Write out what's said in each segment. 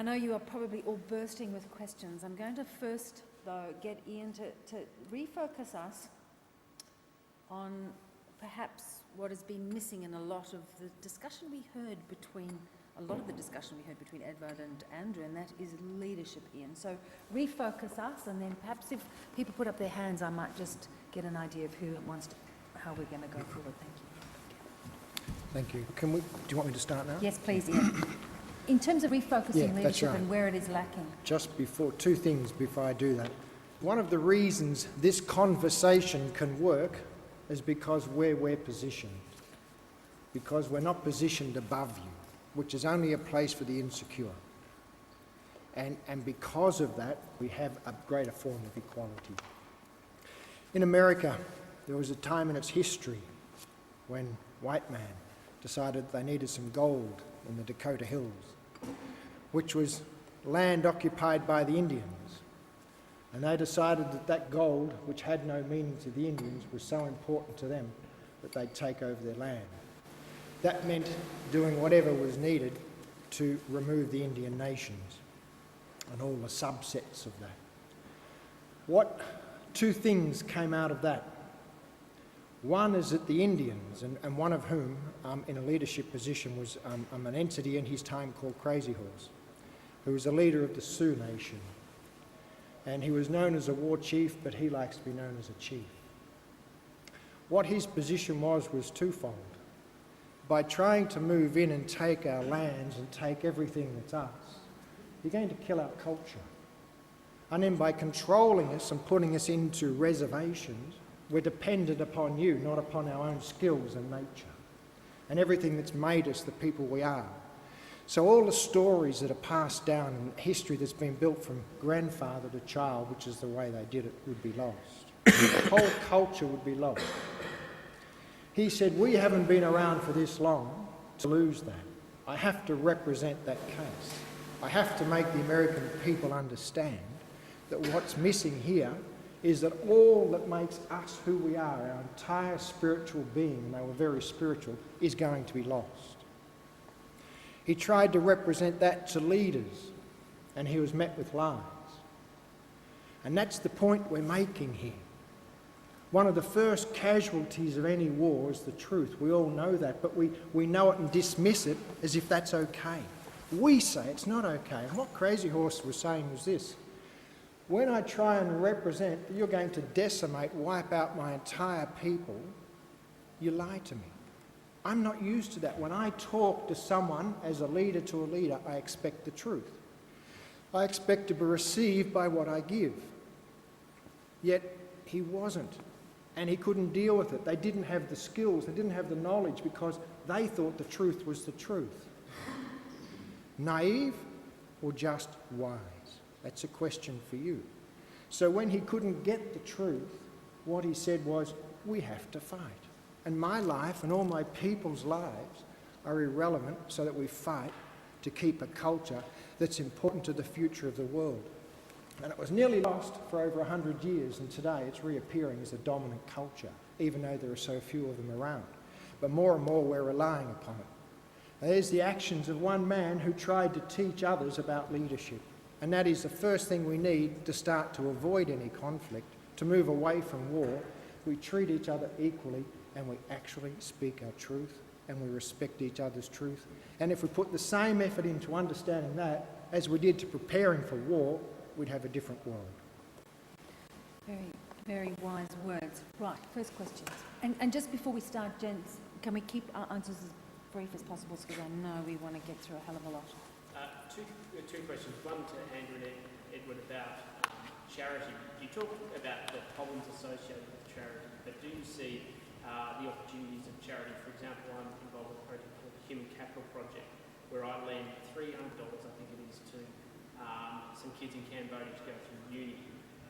know you are probably all bursting with questions. I'm going to first, though, get Ian to refocus us on perhaps what has been missing in a lot of the discussion we heard between Edward and Andrew, and that is leadership, Ian. So refocus us, and then perhaps if people put up their hands, I might just get an idea of how we're going to go forward. Thank you. Thank you. Do you want me to start now? Yes, please, Ian. In terms of refocusing leadership and where it is lacking. Two things before I do that. One of the reasons this conversation can work is because where we're positioned. Because we're not positioned above you, which is only a place for the insecure. And because of that, we have a greater form of equality. In America, there was a time in its history when white man decided they needed some gold in the Dakota Hills, which was land occupied by the Indians. And they decided that that gold, which had no meaning to the Indians, was so important to them that they'd take over their land. That meant doing whatever was needed to remove the Indian nations and all the subsets of that. Two things came out of that. One is that the Indians, and one of whom in a leadership position was an entity in his time called Crazy Horse, who was a leader of the Sioux Nation. And he was known as a war chief, but he likes to be known as a chief. What his position was twofold. By trying to move in and take our lands and take everything that's us, you're going to kill our culture. And then by controlling us and putting us into reservations, we're dependent upon you, not upon our own skills and nature, and everything that's made us the people we are. So all the stories that are passed down in history that's been built from grandfather to child, which is the way they did it, would be lost. The whole culture would be lost. He said, we haven't been around for this long to lose that. I have to represent that case. I have to make the American people understand that what's missing here is that all that makes us who we are, our entire spiritual being, and they were very spiritual, is going to be lost. He tried to represent that to leaders, and he was met with lies. And that's the point we're making here. One of the first casualties of any war is the truth. We all know that, but we know it and dismiss it as if that's okay. We say it's not okay. And what Crazy Horse was saying was this: when I try and represent that you're going to decimate, wipe out my entire people, you lie to me. I'm not used to that. When I talk to someone as a leader to a leader, I expect the truth. I expect to be received by what I give. Yet he wasn't, and he couldn't deal with it. They didn't have the skills, they didn't have the knowledge, because they thought the truth was the truth. Naive or just wise? That's a question for you. So when he couldn't get the truth, what he said was, we have to fight. And my life and all my people's lives are irrelevant, so that we fight to keep a culture that's important to the future of the world. And it was nearly lost for over 100 years, and today it's reappearing as a dominant culture, even though there are so few of them around. But more and more we're relying upon it. And there's the actions of one man who tried to teach others about leadership. And that is the first thing we need to start to avoid any conflict, to move away from war. We treat each other equally, and we actually speak our truth, and we respect each other's truth. And if we put the same effort into understanding that as we did to preparing for war, we'd have a different world. Very, very wise words. Right, first questions. And just before we start, gents, can we keep our answers as brief as possible, because I know we want to get through a hell of a lot. Two questions. One to Andrew and Edward about charity. You talked about the problems associated with charity, but do you see the opportunities of charity? For example, I'm involved with a project called the Human Capital Project, where I lend $300, I think it is, to some kids in Cambodia to go through uni,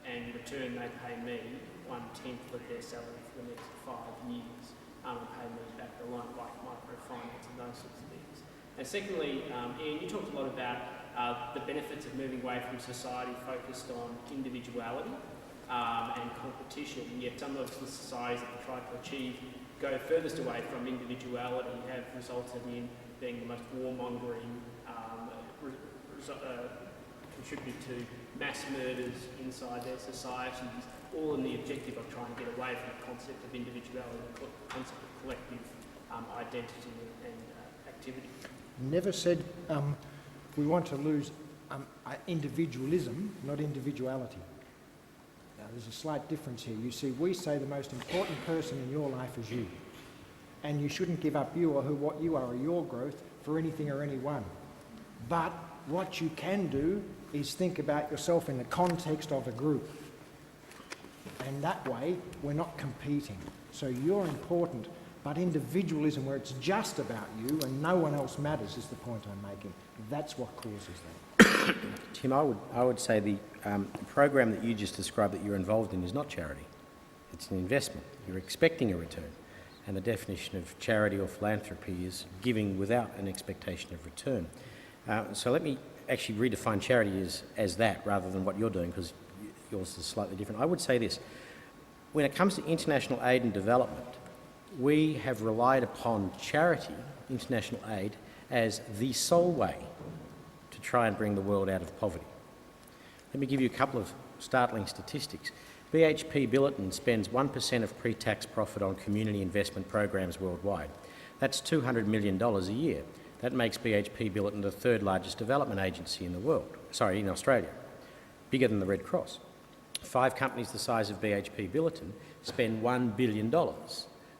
and in return they pay me 1/10 of their salary for the next 5 years, and pay me back the loan, like microfinance and those sorts of things. And secondly, Ian, you talked a lot about the benefits of moving away from society focused on individuality and competition, yet some of the societies that we try to achieve go furthest away from individuality, have resulted in being the most warmongering, contributed to mass murders inside their societies, all in the objective of trying to get away from the concept of individuality, the concept of collective identity and activity. Never said we want to lose individualism, not individuality. Now, there's a slight difference here. You see, we say the most important person in your life is you, and you shouldn't give up you or what you are or your growth for anything or anyone. But what you can do is think about yourself in the context of a group. And that way, we're not competing. So you're important, but individualism where it's just about you and no one else matters is the point I'm making. That's what causes that. Tim, I would say the program that you just described that you're involved in is not charity. It's an investment. You're expecting a return. And the definition of charity or philanthropy is giving without an expectation of return. So let me actually redefine charity as that rather than what you're doing, because yours is slightly different. I would say this. When it comes to international aid and development, we have relied upon charity, international aid, as the sole way to try and bring the world out of poverty. Let me give you a couple of startling statistics. BHP Billiton spends 1% of pre-tax profit on community investment programs worldwide. That's $200 million a year. That makes BHP Billiton the third largest development agency in the world, in Australia, bigger than the Red Cross. 5 companies the size of BHP Billiton spend $1 billion.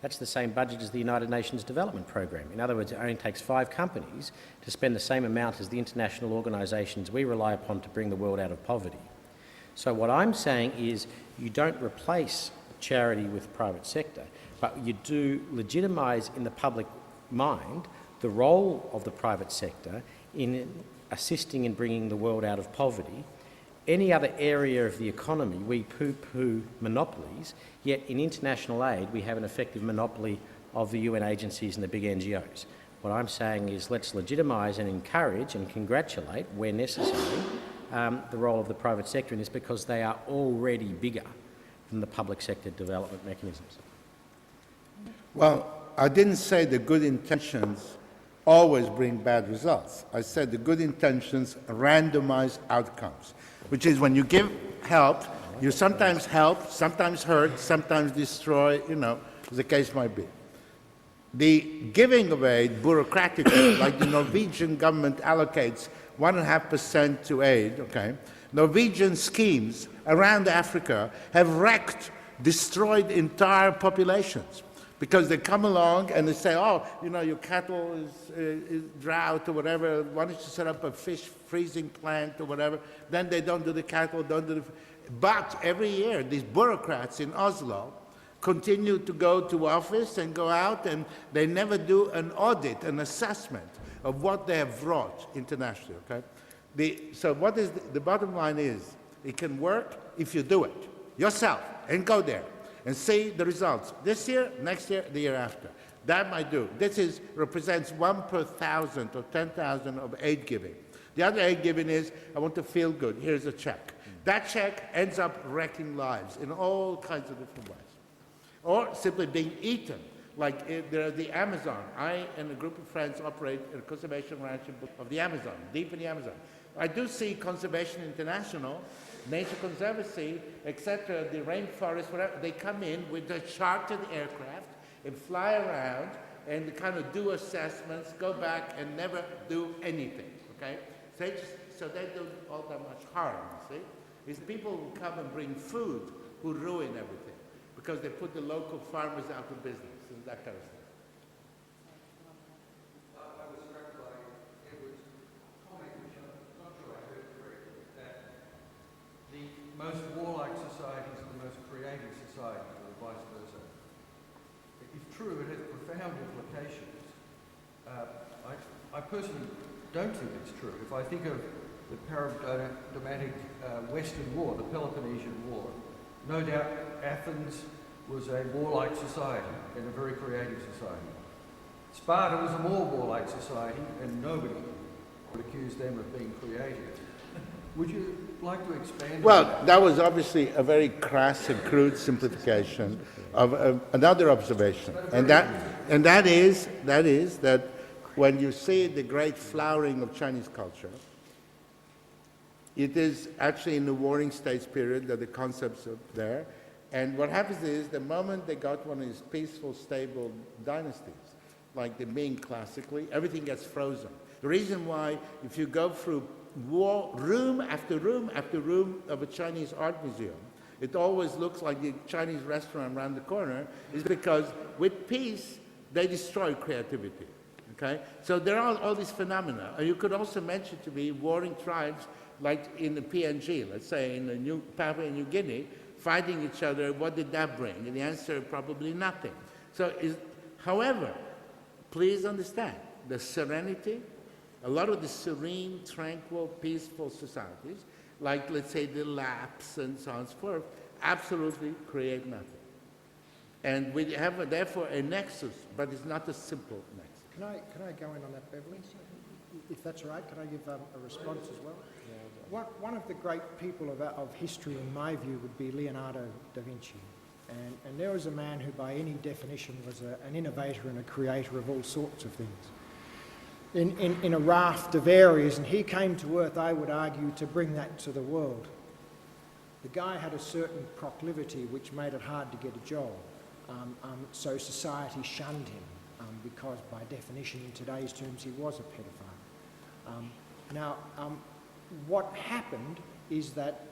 That's the same budget as the United Nations Development Program. In other words, it only takes 5 companies to spend the same amount as the international organisations we rely upon to bring the world out of poverty. So what I'm saying is you don't replace charity with private sector, but you do legitimise in the public mind the role of the private sector in assisting in bringing the world out of poverty. Any other area of the economy, we poo-poo monopolies, yet in international aid we have an effective monopoly of the UN agencies and the big NGOs. What I'm saying is let's legitimise and encourage and congratulate, where necessary, the role of the private sector in this, because they are already bigger than the public sector development mechanisms. Well, I didn't say the good intentions always bring bad results. I said the good intentions randomize outcomes, which is when you give help, you sometimes help, sometimes hurt, sometimes destroy, as the case might be. The giving of aid bureaucratically, like the Norwegian government allocates 1.5% to aid, okay? Norwegian schemes around Africa have wrecked, destroyed entire populations because they come along and they say, oh, your cattle is drought or whatever, why don't you set up a fish freezing plant or whatever? Then they don't do the cattle, don't do the... But every year, these bureaucrats in Oslo continue to go to office and go out, and they never do an audit, an assessment of what they have wrought internationally, okay? So what is the bottom line is, it can work if you do it yourself and go there and see the results. This year, next year, the year after. That might do. This represents 1 per 1,000 or 10,000 of aid giving. The other aid giving is, I want to feel good, here's a check. That check ends up wrecking lives in all kinds of different ways. Or simply being eaten. Like the Amazon. I and a group of friends operate a conservation ranch of the Amazon, deep in the Amazon. I do see Conservation International, Nature Conservancy, etc., the rainforest, whatever, they come in with a chartered aircraft and fly around and kind of do assessments, go back and never do anything, okay? So they do all that much harm, you see? It's people who come and bring food who ruin everything because they put the local farmers out of business and that kind of thing. I was struck by Edward's comment, which I'm not sure I heard correctly, that the most warlike societies are the most creative societies, or vice versa. If true, it has profound implications. I personally don't think it's true. If I think of the paradigmatic Western War, the Peloponnesian War, no doubt Athens was a warlike society and a very creative society. Sparta was a more warlike society and nobody would accuse them of being creative. Would you like to expand on that? That was obviously a very crass and crude simplification of another observation. And that is that when you see the great flowering of Chinese culture, It is actually in the Warring States period that the concepts are there. And what happens is the moment they got one of these peaceful, stable dynasties, like the Ming classically, everything gets frozen. The reason why, if you go through room after room after room of a Chinese art museum, it always looks like the Chinese restaurant around the corner, is because with peace, they destroy creativity. Okay? So there are all these phenomena. You could also mention to me warring tribes like in the PNG, let's say in the Papua New Guinea, fighting each other. What did that bring? And the answer, probably nothing. So, however, please understand, the serenity, a lot of the serene, tranquil, peaceful societies, like let's say the Laps and so on and so forth, absolutely create nothing. And we have therefore a nexus, but it's not a simple nexus. Can I go in on that, Beverly? If that's all right, can I give a response as well? One of the great people of history, in my view, would be Leonardo da Vinci. And there was a man who, by any definition, was an innovator and a creator of all sorts of things. In a raft of areas, and he came to Earth, I would argue, to bring that to the world. The guy had a certain proclivity which made it hard to get a job. So society shunned him because, by definition, in today's terms, he was a pedophile. What happened is that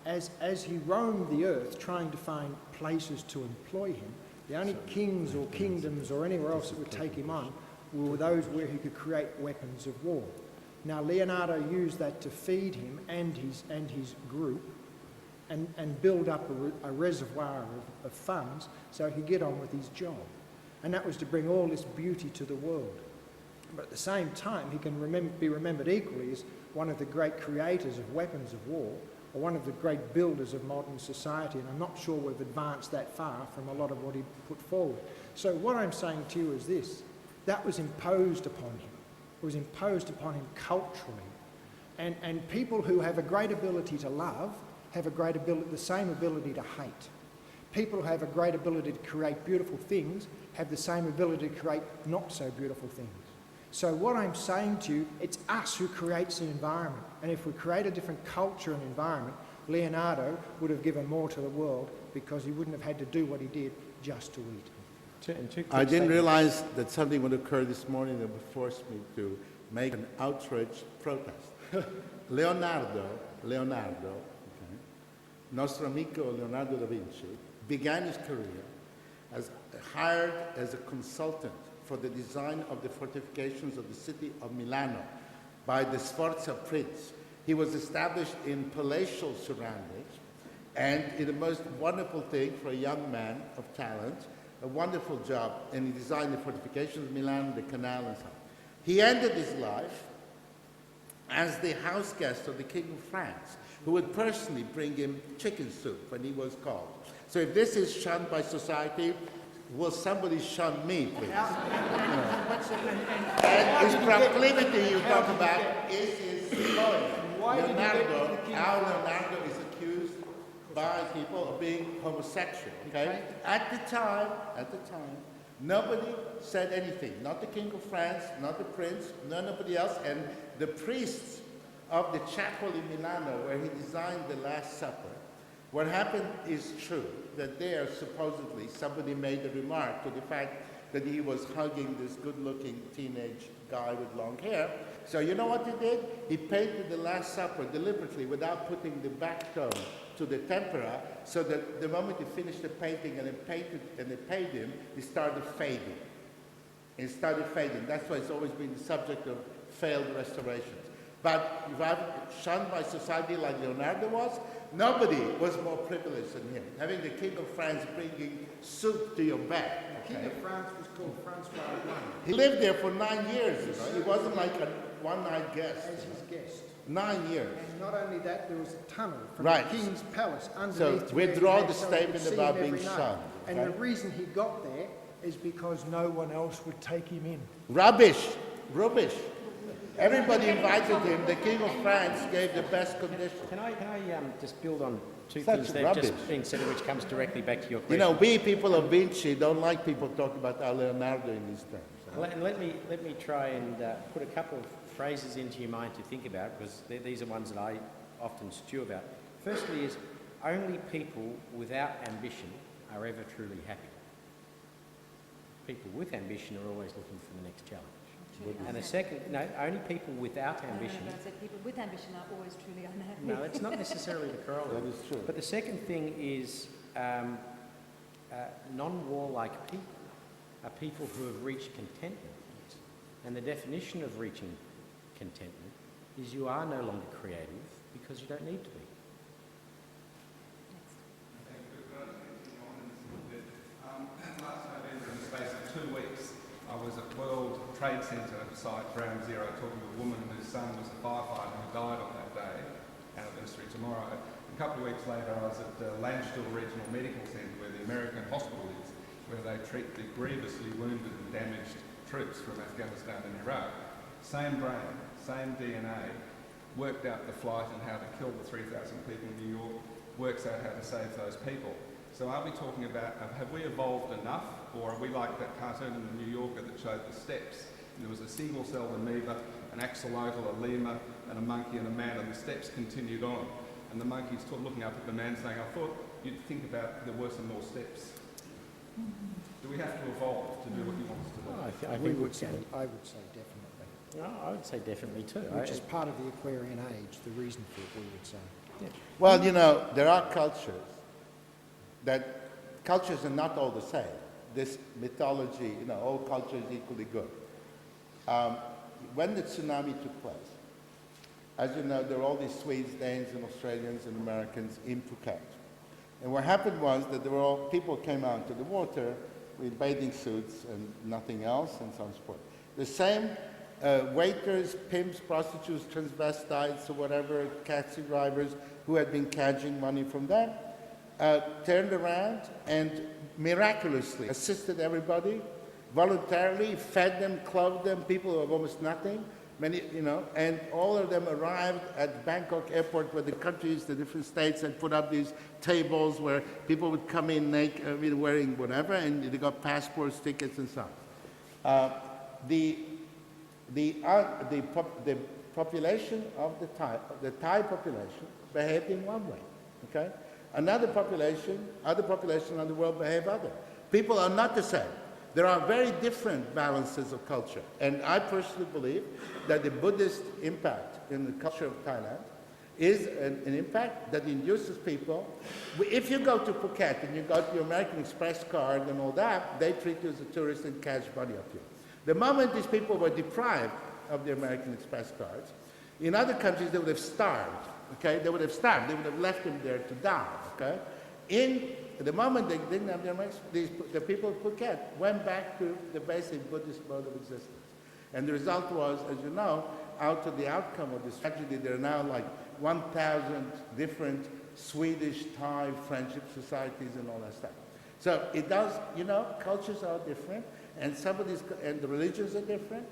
as he roamed the earth trying to find places to employ him, the only kings or kingdoms or anywhere else that would take him on were those where he could create weapons of war. Now, Leonardo used that to feed him and his group and build up a reservoir of funds so he could get on with his job. And that was to bring all this beauty to the world. But at the same time, he can be remembered equally as one of the great creators of weapons of war, or one of the great builders of modern society, and I'm not sure we've advanced that far from a lot of what he put forward. So what I'm saying to you is this: that was imposed upon him. It was imposed upon him culturally. And people who have a great ability to love have the same ability to hate. People who have a great ability to create beautiful things have the same ability to create not so beautiful things. So what I'm saying to you, it's us who creates an environment. And if we create a different culture and environment, Leonardo would have given more to the world because he wouldn't have had to do what he did just to eat. I didn't realize that something would occur this morning that would force me to make an outrage protest. Leonardo, nostro amico Leonardo da Vinci, began his career hired as a consultant for the design of the fortifications of the city of Milano by the Sforza Prince. He was established in palatial surroundings, and in the most wonderful thing for a young man of talent, a wonderful job, and he designed the fortifications of Milan, the canal, and so on. He ended his life as the house guest of the King of France, who would personally bring him chicken soup when he was called. So if this is shunned by society, will somebody shun me, please? And his proclivity you talk about is his going. Leonardo is accused by people of being homosexual, okay? At the time, nobody said anything. Not the King of France, not the Prince, nobody else. And the priests of the chapel in Milano, where he designed the Last Supper, what happened is true, that there supposedly somebody made a remark to the fact that he was hugging this good-looking teenage guy with long hair. So you know what he did? He painted the Last Supper deliberately without putting the back tone to the tempera, so that the moment he finished the painting and they paid him, he started fading. That's why it's always been the subject of failed restorations. But if I'm shunned by society like Leonardo was, nobody was more privileged than him. Having the King of France bringing soup to your bed. The King of France was called Francois I. He lived there for 9 years, you know. He wasn't like a one-night guest. As his guest. 9 years. And not only that, there was a tunnel from Right. the King's palace underneath. So withdraw the so statement about being shunned. And the reason he got there is because no one else would take him in. Rubbish. Everybody invited him. The King of France gave the best conditions. Can I just build on two Such things that have just been said, which comes directly back to your question? You know, we people of Vinci don't like people talking about our Leonardo in these terms. And let me try and put a couple of phrases into your mind to think about, because these are ones that I often stew about. Firstly is, only people without ambition are ever truly happy. People with ambition are always looking for the next challenge. And the second, no, only people without ambition. No, I said people with ambition are always truly unhappy. No, it's not necessarily the corollary. That is true. But the second thing is non-warlike people are people who have reached contentment. And the definition of reaching contentment is you are no longer creative because you don't need to be. Last November, in the space of 2 weeks, I was at World Trade Centre site Ground Zero talking to a woman whose son was a firefighter who died on that day, anniversary tomorrow. A couple of weeks later, I was at Landstuhl Regional Medical Centre, where the American hospital is, where they treat the grievously wounded and damaged troops from Afghanistan and Iraq. Same brain, same DNA, worked out the flight and how to kill the 3,000 people in New York, works out how to save those people. So are we talking about, have we evolved enough, or are we like that cartoon in the New Yorker that showed the steps? And there was a single-celled amoeba, an axolotl, a lemur, and a monkey and a man, and the steps continued on. And the monkey's looking up at the man saying, I thought you'd think about there were some more steps. Do we have to evolve to do what you want us to do? I We think would say, I would say definitely. No, I would say definitely too. Which is part of the Aquarian age, the reason for it, we would say. Well, you know, there are cultures are not all the same. This mythology, you know, all cultures equally good. When the tsunami took place, as you know, there were all these Swedes, Danes, and Australians and Americans in Phuket. And what happened was that there were all people came out to the water with bathing suits and nothing else, and so on and so forth. The same waiters, pimps, prostitutes, transvestites, or whatever, taxi drivers who had been cadging money from them, turned around and miraculously assisted everybody, voluntarily fed them, clothed them, people who have almost nothing, many, you know, and all of them arrived at Bangkok airport where the countries, the different states had put up these tables where people would come in naked, wearing whatever, and they got passports, tickets, and so on. The population of the Thai population behaved in one way, okay? Other populations around the world behave other. People are not the same. There are very different balances of culture. And I personally believe that the Buddhist impact in the culture of Thailand is an impact that induces people. If you go to Phuket and you got your American Express card and all that, they treat you as a tourist and cash money off you. The moment these people were deprived of their American Express cards, in other countries they would have starved, okay? They would have starved. They would have left them there to die, okay? In the moment they didn't have their American, the people of Phuket went back to the basic Buddhist mode of existence. And the result was, as you know, out of the outcome of this tragedy, there are now like 1,000 different Swedish, Thai friendship societies and all that stuff. So it does, you know, cultures are different, and some of these, and the religions are different,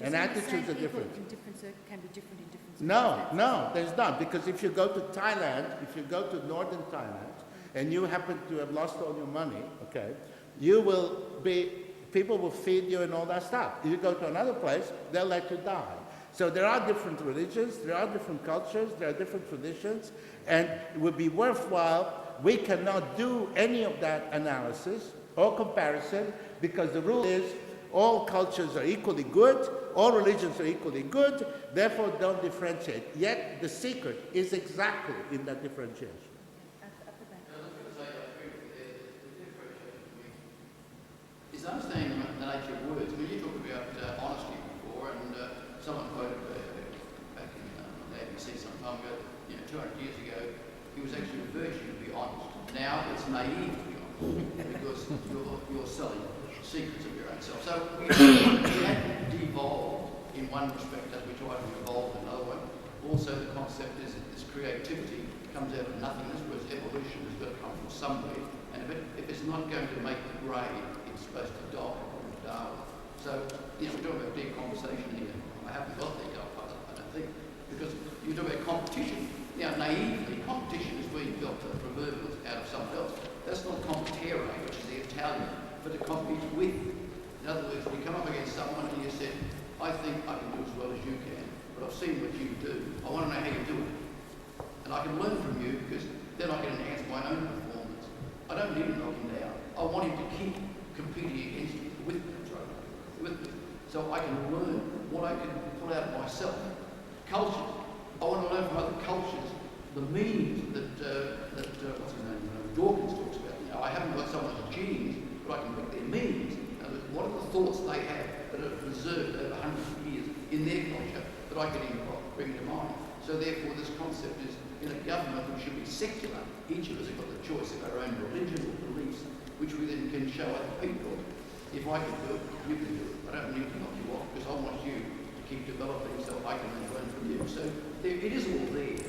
and attitudes are different. Can be different in different No, there's not, because if you go to Thailand, if you go to northern Thailand, and you happen to have lost all your money, okay, people will feed you and all that stuff. If you go to another place, they'll let you die. So there are different religions, there are different cultures, there are different traditions, and it would be worthwhile. We cannot do any of that analysis or comparison because the rule is all cultures are equally good, all religions are equally good, therefore don't differentiate. Yet the secret is exactly in that differentiation. Is understanding the nature of words. I mean, you talked about honesty before, and someone quoted back in the ABC some time ago, 200 years ago, it was actually a virtue to be honest. Now it's naive to be honest, because you're selling secrets of your own self. So we have devolved in one respect as we try to evolve in another one. Also, the concept is that this creativity comes out of nothingness, whereas evolution has got to come from somewhere. And if it's not going to make the grade, it's supposed to die according to Darwin. So, we're talking about deconversation here. I haven't got there yet, I don't think, because you talk about competition. Now, naively, competition is where you built the proverbials out of something else. That's not competere, which is the Italian, but to compete with. In other words, you come up against someone and you said, I think I can do as well as you can, but I've seen what you do. I want to know how you do it. And I can learn from you because then I can enhance my own performance. I don't need to knock him down. I want him to keep competing against me, with me. So I can learn what I can pull out of myself. Cultures. I want to learn from other cultures the meanings that what's his name, Dawkins talks about. You know, I haven't got someone's genes, but I can pick their meanings. And what are the thoughts they have that are preserved over hundreds of years in their culture that I can bring to mind. So therefore this concept is, in a government which should be secular, each of us have got the choice of our own religion or beliefs, which we then can show other people. If I can do it, you can do it. I don't need to knock you off because I want you to keep developing so I can then learn from you. So it is all there.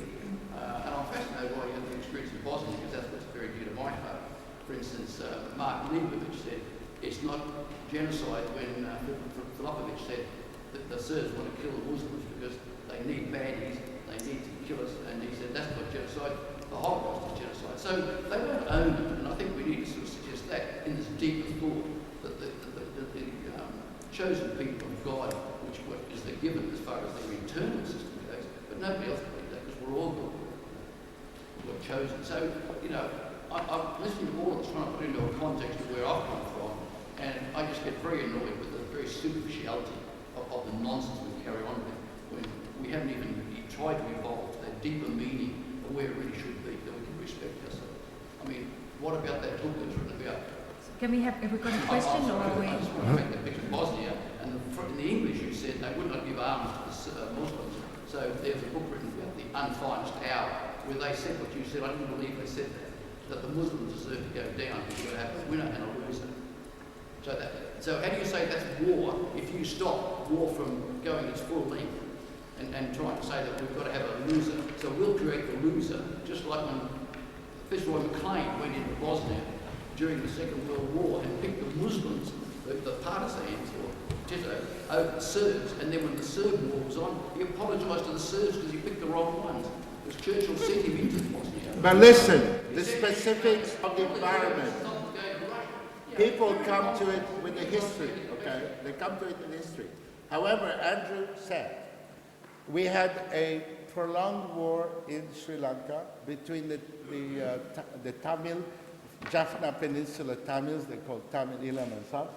And I'm fascinated by your experience in Bosnia because that's what's very dear to my heart. For instance, MacLeod said it's not genocide when Filippovich said that the Serbs want to kill the Muslims because they need baddies, they need to kill us, and he said that's not genocide, the Holocaust is genocide. So they won't own it, and I think we need to sort of suggest that in this deeper thought that the chosen people of God, which is they're given as far as their internal system goes, but nobody else believes that because we're all God. We're chosen. So, you know, I'm listening to all of this, trying to put it into a context of where I've come from, and I just get very annoyed with the very superficiality of the nonsense we carry on with when we haven't even tried to evolve to that deeper meaning of where it really should be, that we can respect ourselves. I mean, what about that book that's written about? Have we got a question or are we? I just want to make the picture of Bosnia, and in the English you said they would not give arms to the Muslims. So there's a book written about the unfinest hour, where they said what you said. I didn't believe they said that the Muslims deserve to go down because you're going to have a winner and a loser. So how do you say that's war if you stop war from going its full length and trying to say that we've got to have a loser? So we'll create the loser, just like when Fitzroy McLean went into Bosnia during the Second World War and picked the Muslims, the partisans, or Tito, over the Serbs, and then when the Serb war was on, he apologised to the Serbs because he picked the wrong ones. Because Churchill sent him into Bosnia. But listen, the specifics of the environment, people come to it with the history, okay? They come to it in history. However, Andrew said, we had a prolonged war in Sri Lanka between the Tamil, Jaffna Peninsula Tamils, they call Tamil Ilam and some.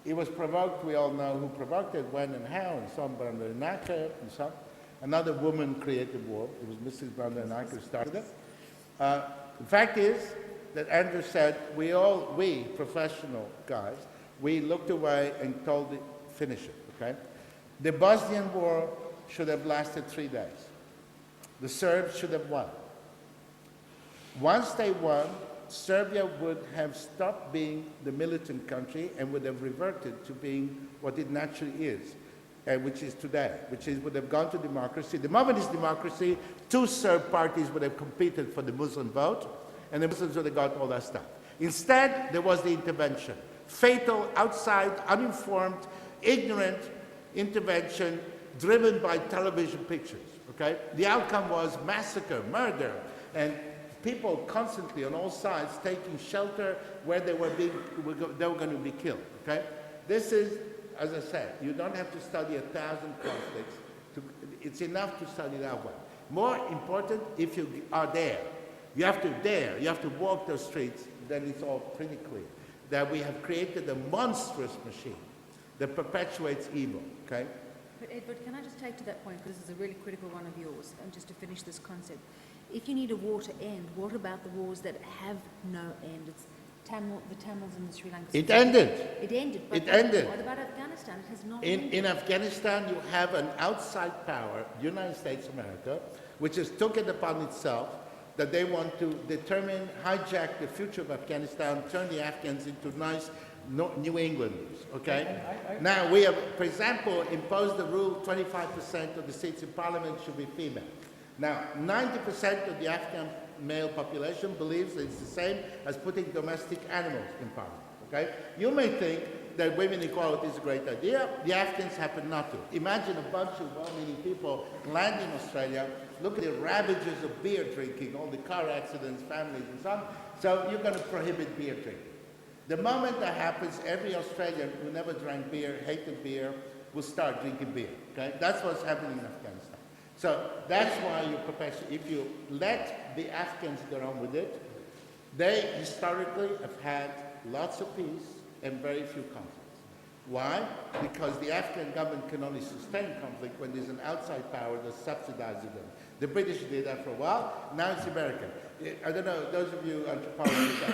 It was provoked, we all know who provoked it, when and how, and some Bandaranaike and some. Another woman created war. It was Mrs. Bandaranaike who started it. The fact is that Andrew said, we professional guys, we looked away and told it, finish it, okay? The Bosnian war should have lasted 3 days. The Serbs should have won. Once they won, Serbia would have stopped being the militant country and would have reverted to being what it naturally is, which is today, would have gone to democracy. The moment it's democracy, 2 Serb parties would have competed for the Muslim vote, and the Muslims would have got all that stuff. Instead, there was the intervention. Fatal, outside, uninformed, ignorant intervention driven by television pictures, okay? The outcome was massacre, murder, and people constantly on all sides taking shelter where they were going to be killed, okay? This is, as I said, you don't have to study 1,000 conflicts. It's enough to study that one. More important, if you are there, you have to dare, you have to walk those streets, then it's all pretty clear that we have created a monstrous machine that perpetuates evil, okay? But Edward, can I just take to that point, because this is a really critical one of yours, and just to finish this concept. If you need a war to end, what about the wars that have no end? It's the Tamils and the Sri Lankans. It ended. It ended. It ended. What about Afghanistan? It has not ended. In Afghanistan, you have an outside power, the United States of America, which has took it upon itself that they want to determine, hijack the future of Afghanistan, turn the Afghans into nice New Englanders, okay? Now, we have, for example, imposed the rule 25% of the seats in parliament should be female. Now, 90% of the Afghan male population believes that it's the same as putting domestic animals in parliament, okay? You may think that women equality is a great idea. The Afghans happen not to. Imagine a bunch of well-meaning people land in Australia, look at the ravages of beer drinking, all the car accidents, families and so on. So you're going to prohibit beer drinking. The moment that happens, every Australian who never drank beer, hated beer, will start drinking beer, okay? That's what's happening in Afghanistan. So that's why you perpetuate. If you let the Afghans get on with it, they historically have had lots of peace and very few conflicts. Why? Because the Afghan government can only sustain conflict when there's an outside power that subsidizes them. The British did that for a while, now it's American. I don't know, those of you anthropologists,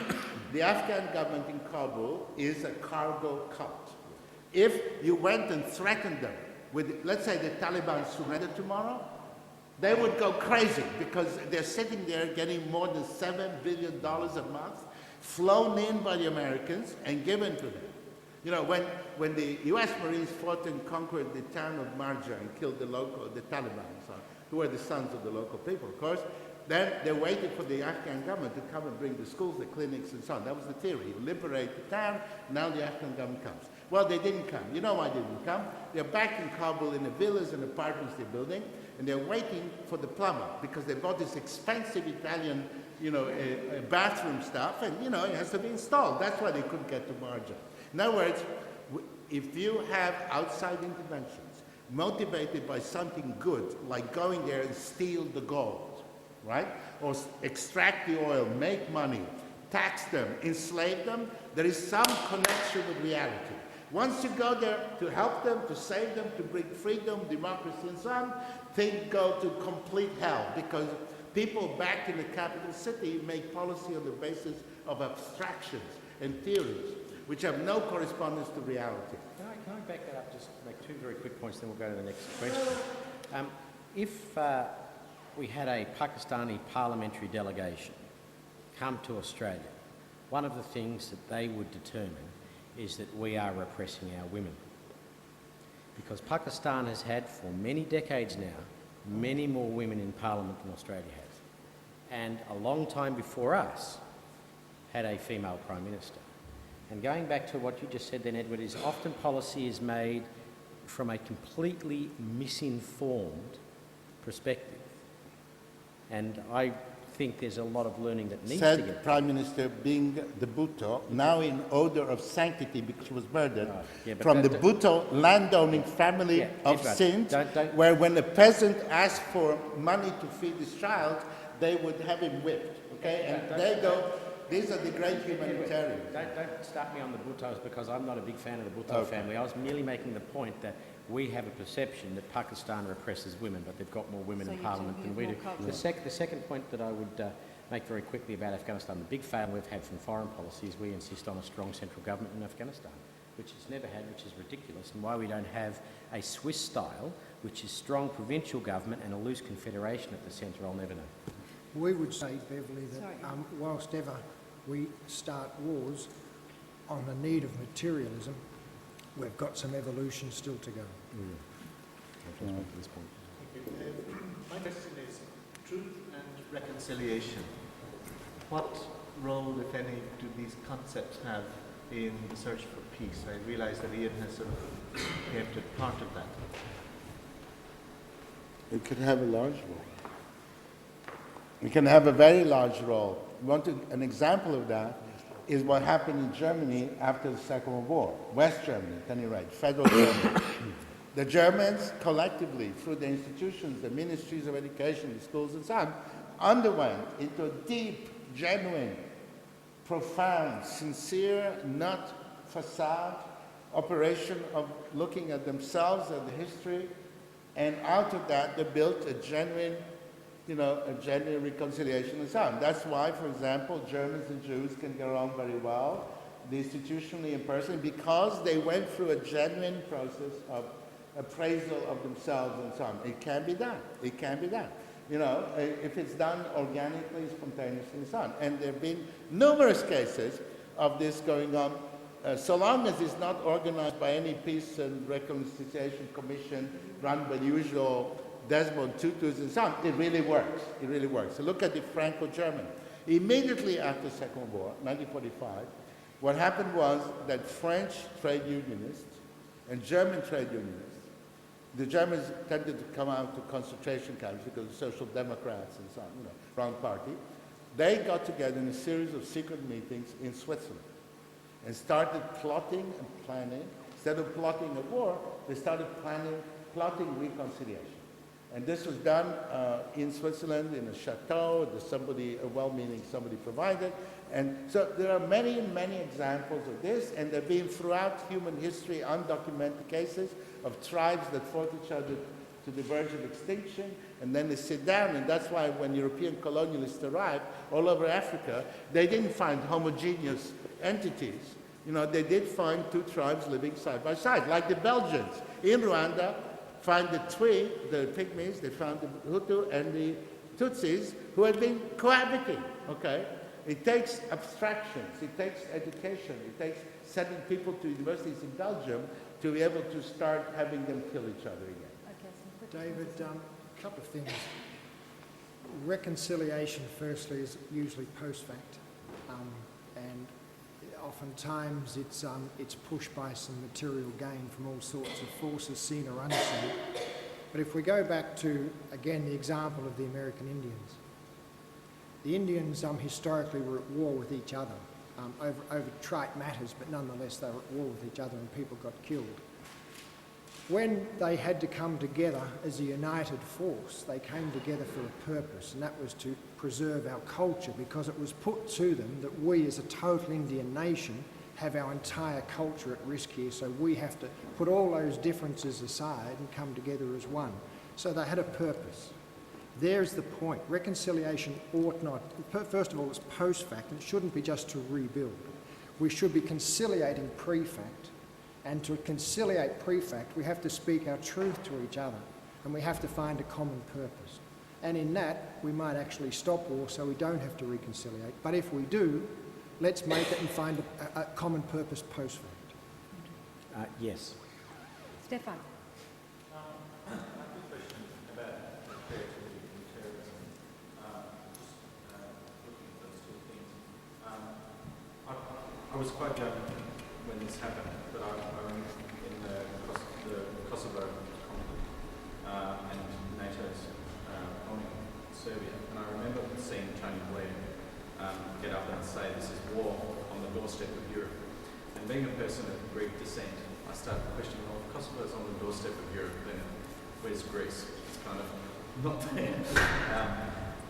the Afghan government in Kabul is a cargo cult. If you went and threatened them with, let's say the Taliban surrender tomorrow, they would go crazy because they're sitting there getting more than $7 billion a month, flown in by the Americans and given to them. You know, when the US Marines fought and conquered the town of Marja and killed the Taliban, who were the sons of the local people, of course, then they waited for the Afghan government to come and bring the schools, the clinics, and so on. That was the theory. You liberate the town, now the Afghan government comes. Well, they didn't come. You know why they didn't come? They're back in Kabul in the villas and apartments they're building, and they're waiting for the plumber because they bought this expensive Italian, bathroom stuff, and, it has to be installed. That's why they couldn't get to Marja. In other words, if you have outside interventions motivated by something good, like going there and steal the gold, right? Or extract the oil, make money, tax them, enslave them, there is some connection with reality. Once you go there to help them, to save them, to bring freedom, democracy, and so on, things go to complete hell because people back in the capital city make policy on the basis of abstractions and theories, which have no correspondence to reality. Can I back that up, just make two very quick points, then we'll go to the next question. If we had a Pakistani parliamentary delegation come to Australia, one of the things that they would determine is that we are repressing our women. Because Pakistan has had, for many decades now, many more women in parliament than Australia has. And a long time before us, had a female Prime Minister. And going back to what you just said then, Edward, is often policy is made from a completely misinformed perspective. And I think there's a lot of learning that needs to get Said Prime Minister being the Bhutto, now in odor of sanctity because she was murdered, from the Bhutto landowning family of Edward, Sindh, where when a peasant asked for money to feed his child, they would have him whipped, okay? And they go, these are the great humanitarians. Don't start me on the Bhuttos because I'm not a big fan of the Bhutto family. I was merely making the point that we have a perception that Pakistan represses women, but they've got more women in parliament than we do. The second point that I would make very quickly about Afghanistan, the big fail we've had from foreign policy is we insist on a strong central government in Afghanistan, which it's never had, which is ridiculous, and why we don't have a Swiss style, which is strong provincial government and a loose confederation at the centre, I'll never know. We would say, Beverly, that whilst ever we start wars on the need of materialism, we've got some evolution still to go. My question is, truth and reconciliation. What role, if any, do these concepts have in the search for peace? I realise that Ian has sort of preempted part of that. It could have a large role. It can have a very large role. An example of that is what happened in Germany after the Second World War. West Germany, at any rate, federal Germany. The Germans collectively, through the institutions, the ministries of education, the schools and so on, underwent into a deep, genuine, profound, sincere, not facade operation of looking at themselves and the history, and out of that they built a genuine reconciliation and so on. That's why, for example, Germans and Jews can get along very well, institutionally and personally, because they went through a genuine process of appraisal of themselves and so on. It can be done. It can be done. If it's done organically, spontaneously, and so on. And there have been numerous cases of this going on, so long as it's not organized by any peace and reconciliation commission run by the usual Desmond Tutus and so on, it really works. It really works. So look at the Franco-German. Immediately after the Second World War, 1945, what happened was that French trade unionists and German trade unionists, the Germans tended to come out to concentration camps because of social democrats and so on, wrong party. They got together in a series of secret meetings in Switzerland and started plotting and planning. Instead of plotting a war, they started plotting reconciliation. And this was done in Switzerland in a chateau. There's somebody, a well-meaning somebody provided. And so there are many, many examples of this, and there have been throughout human history undocumented cases of tribes that fought each other to the verge of extinction, and then they sit down, and that's why when European colonialists arrived all over Africa, they didn't find homogeneous entities. You know, they did find two tribes living side by side, like the Belgians. In Rwanda, find the Twi, the Pygmies, they found the Hutu and the Tutsis, who had been cohabiting, okay? It takes abstractions, it takes education, it takes sending people to universities in Belgium to be able to start having them kill each other again. David, a couple of things. Reconciliation, firstly, is usually post-fact, and oftentimes it's pushed by some material gain from all sorts of forces, seen or unseen. But if we go back to, again, the example of the American Indians, the Indians historically were at war with each other over trite matters, but nonetheless they were at war with each other and people got killed. When they had to come together as a united force, they came together for a purpose, and that was to preserve our culture, because it was put to them that we as a total Indian nation have our entire culture at risk here, so we have to put all those differences aside and come together as one. So they had a purpose. There's the point. Reconciliation ought not, first of all, it's post-fact, and it shouldn't be just to rebuild. We should be conciliating pre-fact. And to conciliate pre-fact, we have to speak our truth to each other, and we have to find a common purpose. And in that, we might actually stop war so we don't have to reconciliate. But if we do, let's make it and find a common purpose post-fact. Yes. Stefan. I have a question about creativity and terrorism. Looking at those two things. I was quite young when this happened, but I remember in the Kosovo conflict and NATO's owning Serbia, and I remember seeing Tony Blair get up and say this is war on the doorstep of Europe. And being a person of Greek descent, I started questioning, well, if Kosovo's on the doorstep of Europe, then where's Greece? It's kind of not there.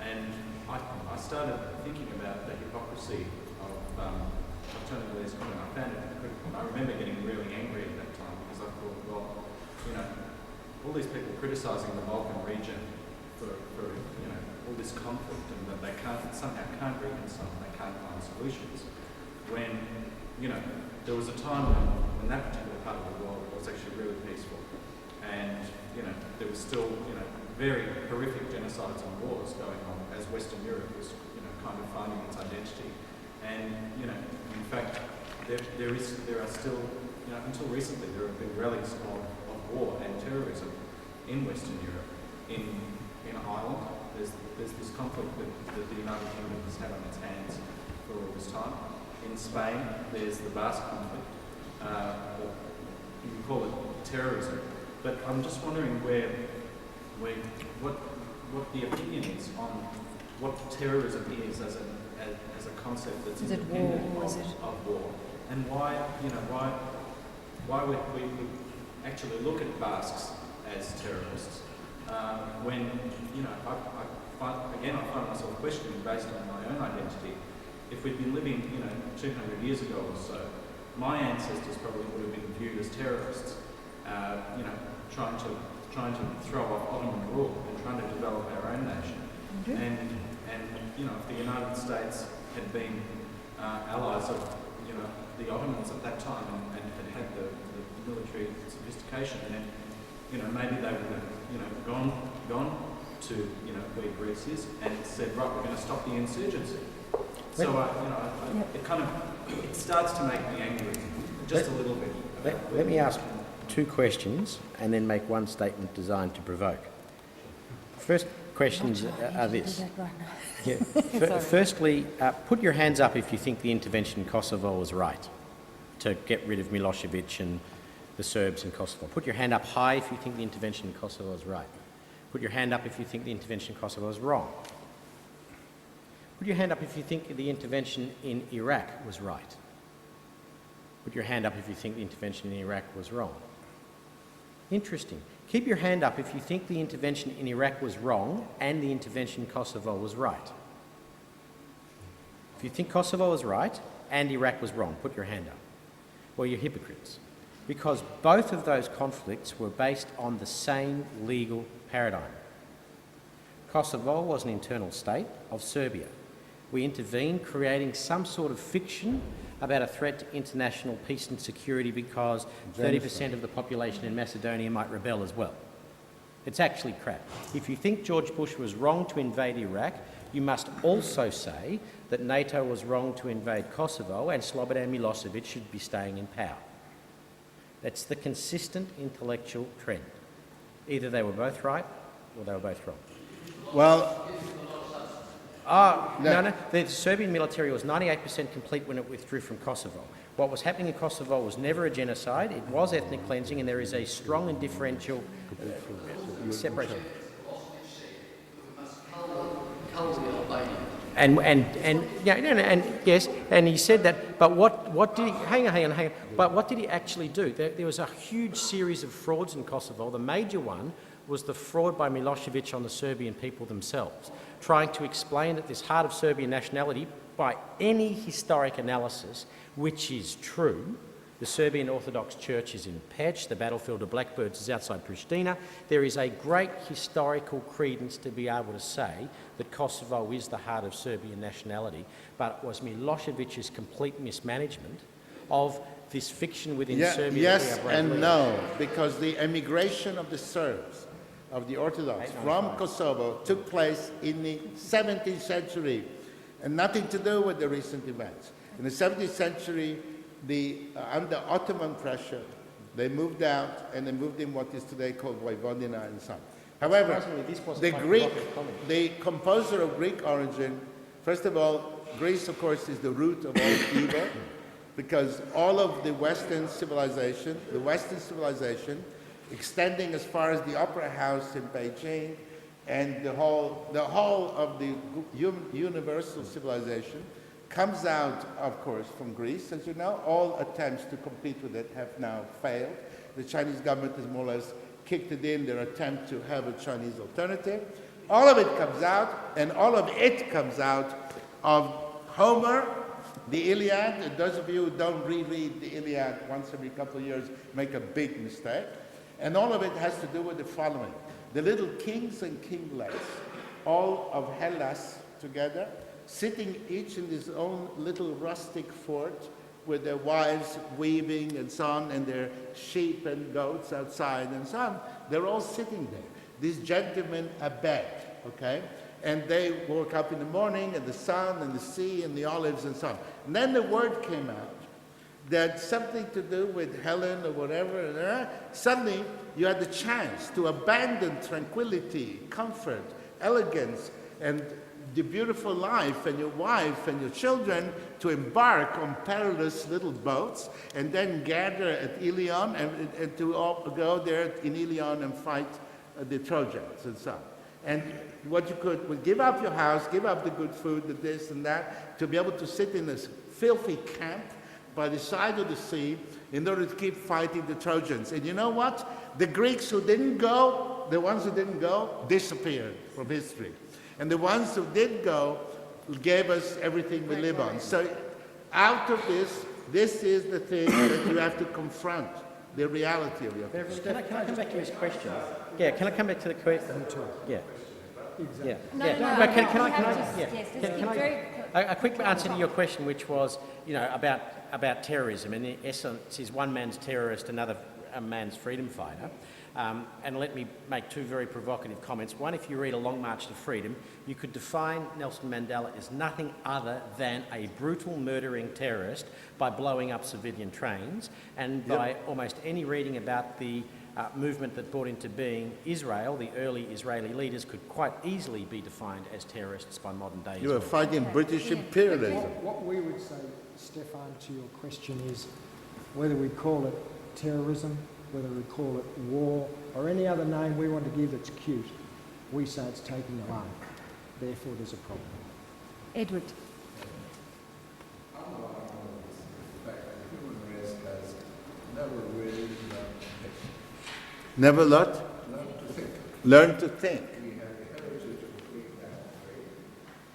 And I started thinking about the hypocrisy of Tony Blair's comment. I found it critical. I remember getting really angry at that time because I thought, well, you know, all these people criticising the Balkan region for you know, all this conflict, and that they somehow can't reconcile, they can't find solutions. When, you know, there was a time when that particular part of the world was actually really peaceful, and, you know, there was still, you know, very horrific genocides and wars going on as Western Europe was, you know, kind of finding its identity. And, you know, in fact, there are still, you know, until recently, there have been relics of war and terrorism in Western Europe. In Ireland, there's this conflict that the United Kingdom has had on its hands for all this time. In Spain, there's the Basque conflict. You can call it terrorism, but I'm just wondering what the opinion is on what terrorism is as a concept that's independent of war, and why, you know, why we actually look at Basques as terrorists when, you know, I find myself questioning based on my own identity. If we'd been living, you know, 200 years ago or so, my ancestors probably would have been viewed as terrorists, you know, trying to throw off Ottoman rule and trying to develop our own nation. And you know, if the United States had been allies of, you know, the Ottomans at that time and had the military sophistication, then, you know, maybe they would have, you know, gone to, you know, where Greece is and said, right, we're going to stop the insurgency. So, you know, it starts to make me angry, just a little bit. Let me ask two questions and then make one statement designed to provoke. First questions are this. Yeah. Firstly, put your hands up if you think the intervention in Kosovo was right, to get rid of Milosevic and the Serbs in Kosovo. Put your hand up high if you think the intervention in Kosovo is right. Put your hand up if you think the intervention in Kosovo is wrong. Put your hand up if you think the intervention in Iraq was right. Put your hand up if you think the intervention in Iraq was wrong. Interesting. Keep your hand up if you think the intervention in Iraq was wrong and the intervention in Kosovo was right. If you think Kosovo was right and Iraq was wrong, put your hand up. Well, you're hypocrites. Because both of those conflicts were based on the same legal paradigm. Kosovo was an internal state of Serbia. We intervened creating some sort of fiction about a threat to international peace and security because 30% of the population in Macedonia might rebel as well. It's actually crap. If you think George Bush was wrong to invade Iraq, you must also say that NATO was wrong to invade Kosovo and Slobodan Milosevic should be staying in power. That's the consistent intellectual trend. Either they were both right or they were both wrong. Well, no. The Serbian military was 98% complete when it withdrew from Kosovo. What was happening in Kosovo was never a genocide. It was ethnic cleansing, and there is a strong and differential separation. And yes, and he said that. But what did he? Hang on. But what did he actually do? There was a huge series of frauds in Kosovo. The major one was the fraud by Milosevic on the Serbian people themselves, trying to explain that this heart of Serbian nationality, by any historic analysis, which is true, the Serbian Orthodox Church is in Peć, the battlefield of Blackbirds is outside Pristina. There is a great historical credence to be able to say that Kosovo is the heart of Serbian nationality, but it was Milosevic's complete mismanagement of this fiction within Serbia. Yes and no, because the emigration of the Serbs, of the Orthodox from Kosovo took place in the 17th century and nothing to do with the recent events. In the 17th century, under Ottoman pressure, they moved out and they moved in what is today called Vojvodina and so on. However, the composer of Greek origin, first of all, Greece, of course, is the root of all evil because all of the Western civilization, extending as far as the Opera House in Beijing and the whole of the universal civilization comes out, of course, from Greece. As you know, all attempts to compete with it have now failed. The Chinese government has more or less kicked it in their attempt to have a Chinese alternative. All of it comes out, and all of it comes out of Homer, the Iliad. And those of you who don't reread the Iliad once every couple of years make a big mistake. And all of it has to do with the following. The little kings and kinglets, all of Hellas together, sitting each in his own little rustic fort with their wives weaving and so on, and their sheep and goats outside and so on. They're all sitting there. These gentlemen abed, okay? And they woke up in the morning, and the sun and the sea and the olives and so on. And then the word came out that something to do with Helen or whatever, suddenly you had the chance to abandon tranquility, comfort, elegance, and the beautiful life and your wife and your children to embark on perilous little boats and then gather at Ilion and to all go there in Ilion and fight the Trojans and so on. And what you could was give up your house, give up the good food, the this and that, to be able to sit in this filthy camp by the side of the sea in order to keep fighting the Trojans. And you know what? The Greeks who didn't go, the ones who didn't go, disappeared from history. And the ones who did go gave us everything we live on. So out of this is the thing that you have to confront, the reality of your Beverly, can I come back to his question? Yeah, can I come back to the question? Yeah. Exactly. Yeah. But can I a quick answer to your question, which was, about terrorism. In essence, is one man's terrorist, another man's freedom fighter. And let me make two very provocative comments. One, if you read A Long March to Freedom, you could define Nelson Mandela as nothing other than a brutal murdering terrorist by blowing up civilian trains, and by almost any reading about the movement that brought into being Israel, the early Israeli leaders could quite easily be defined as terrorists by modern day. You are fighting British imperialism. What we would say, Stefan, to your question is whether we call it terrorism, whether we call it war, or any other name we want to give that's cute, we say it's taking a line. Therefore, there's a problem. Edward. Never what? Learn to think. We have the heritage of the Greek mathematics,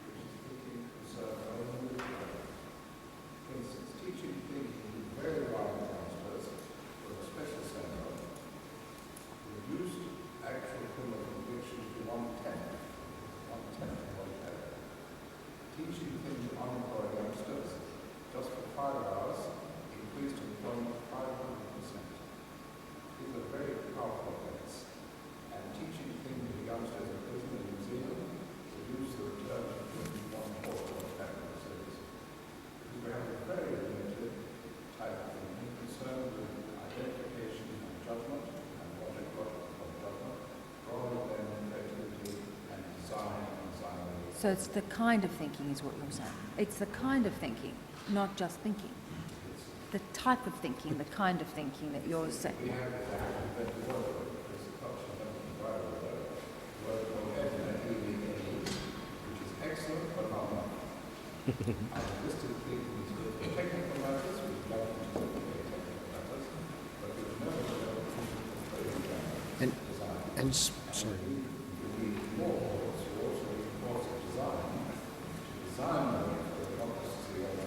which is thinking concerning only the time. For instance, teaching thinking very wide transfers for a special center reduced actual criminal conviction to 1/10. 1/10 of what it had. Teaching things to unemployed youngsters just for 5 hours increased employment 500%. These are very powerful events. And teaching things to youngsters in prison in New Zealand reduced the return of 1/4 of capital service. Because we have a very limited type of thinking concerned with identification and judgment and logic of judgment, rather than creativity and design and design. So it's the kind of thinking is what you're saying. It's the kind of thinking, not just thinking. The type of thinking, the kind of thinking that you're saying. We have to invent the word, because the culture doesn't provide a word called which is excellent but not enough. Our listed thinking is good for technical matters, which judgment is good for technical matters, but we would never be able to think of design. Sorry. We need more words, we also need more of design. To design the way for democracy and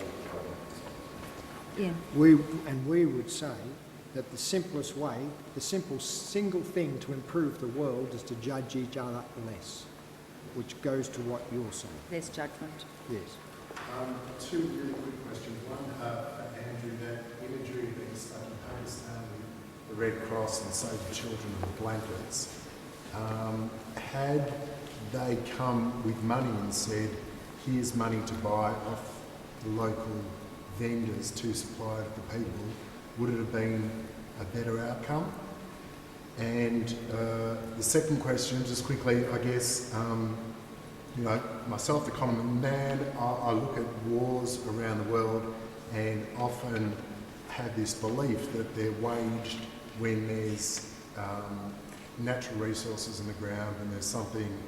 Ian. We would say that the simplest way, the simple single thing to improve the world is to judge each other less, which goes to what you're saying. There's judgment. Yes. Two really quick questions. One for Andrew, that imagery that you stuck in Pakistan with the Red Cross and Save the Children with blankets. Had they come with money and said, here's money to buy off the local vendors to supply to the people, would it have been a better outcome? And the second question, just quickly, I guess, you know, myself, the common man, I look at wars around the world and often have this belief that they're waged when there's natural resources in the ground and there's something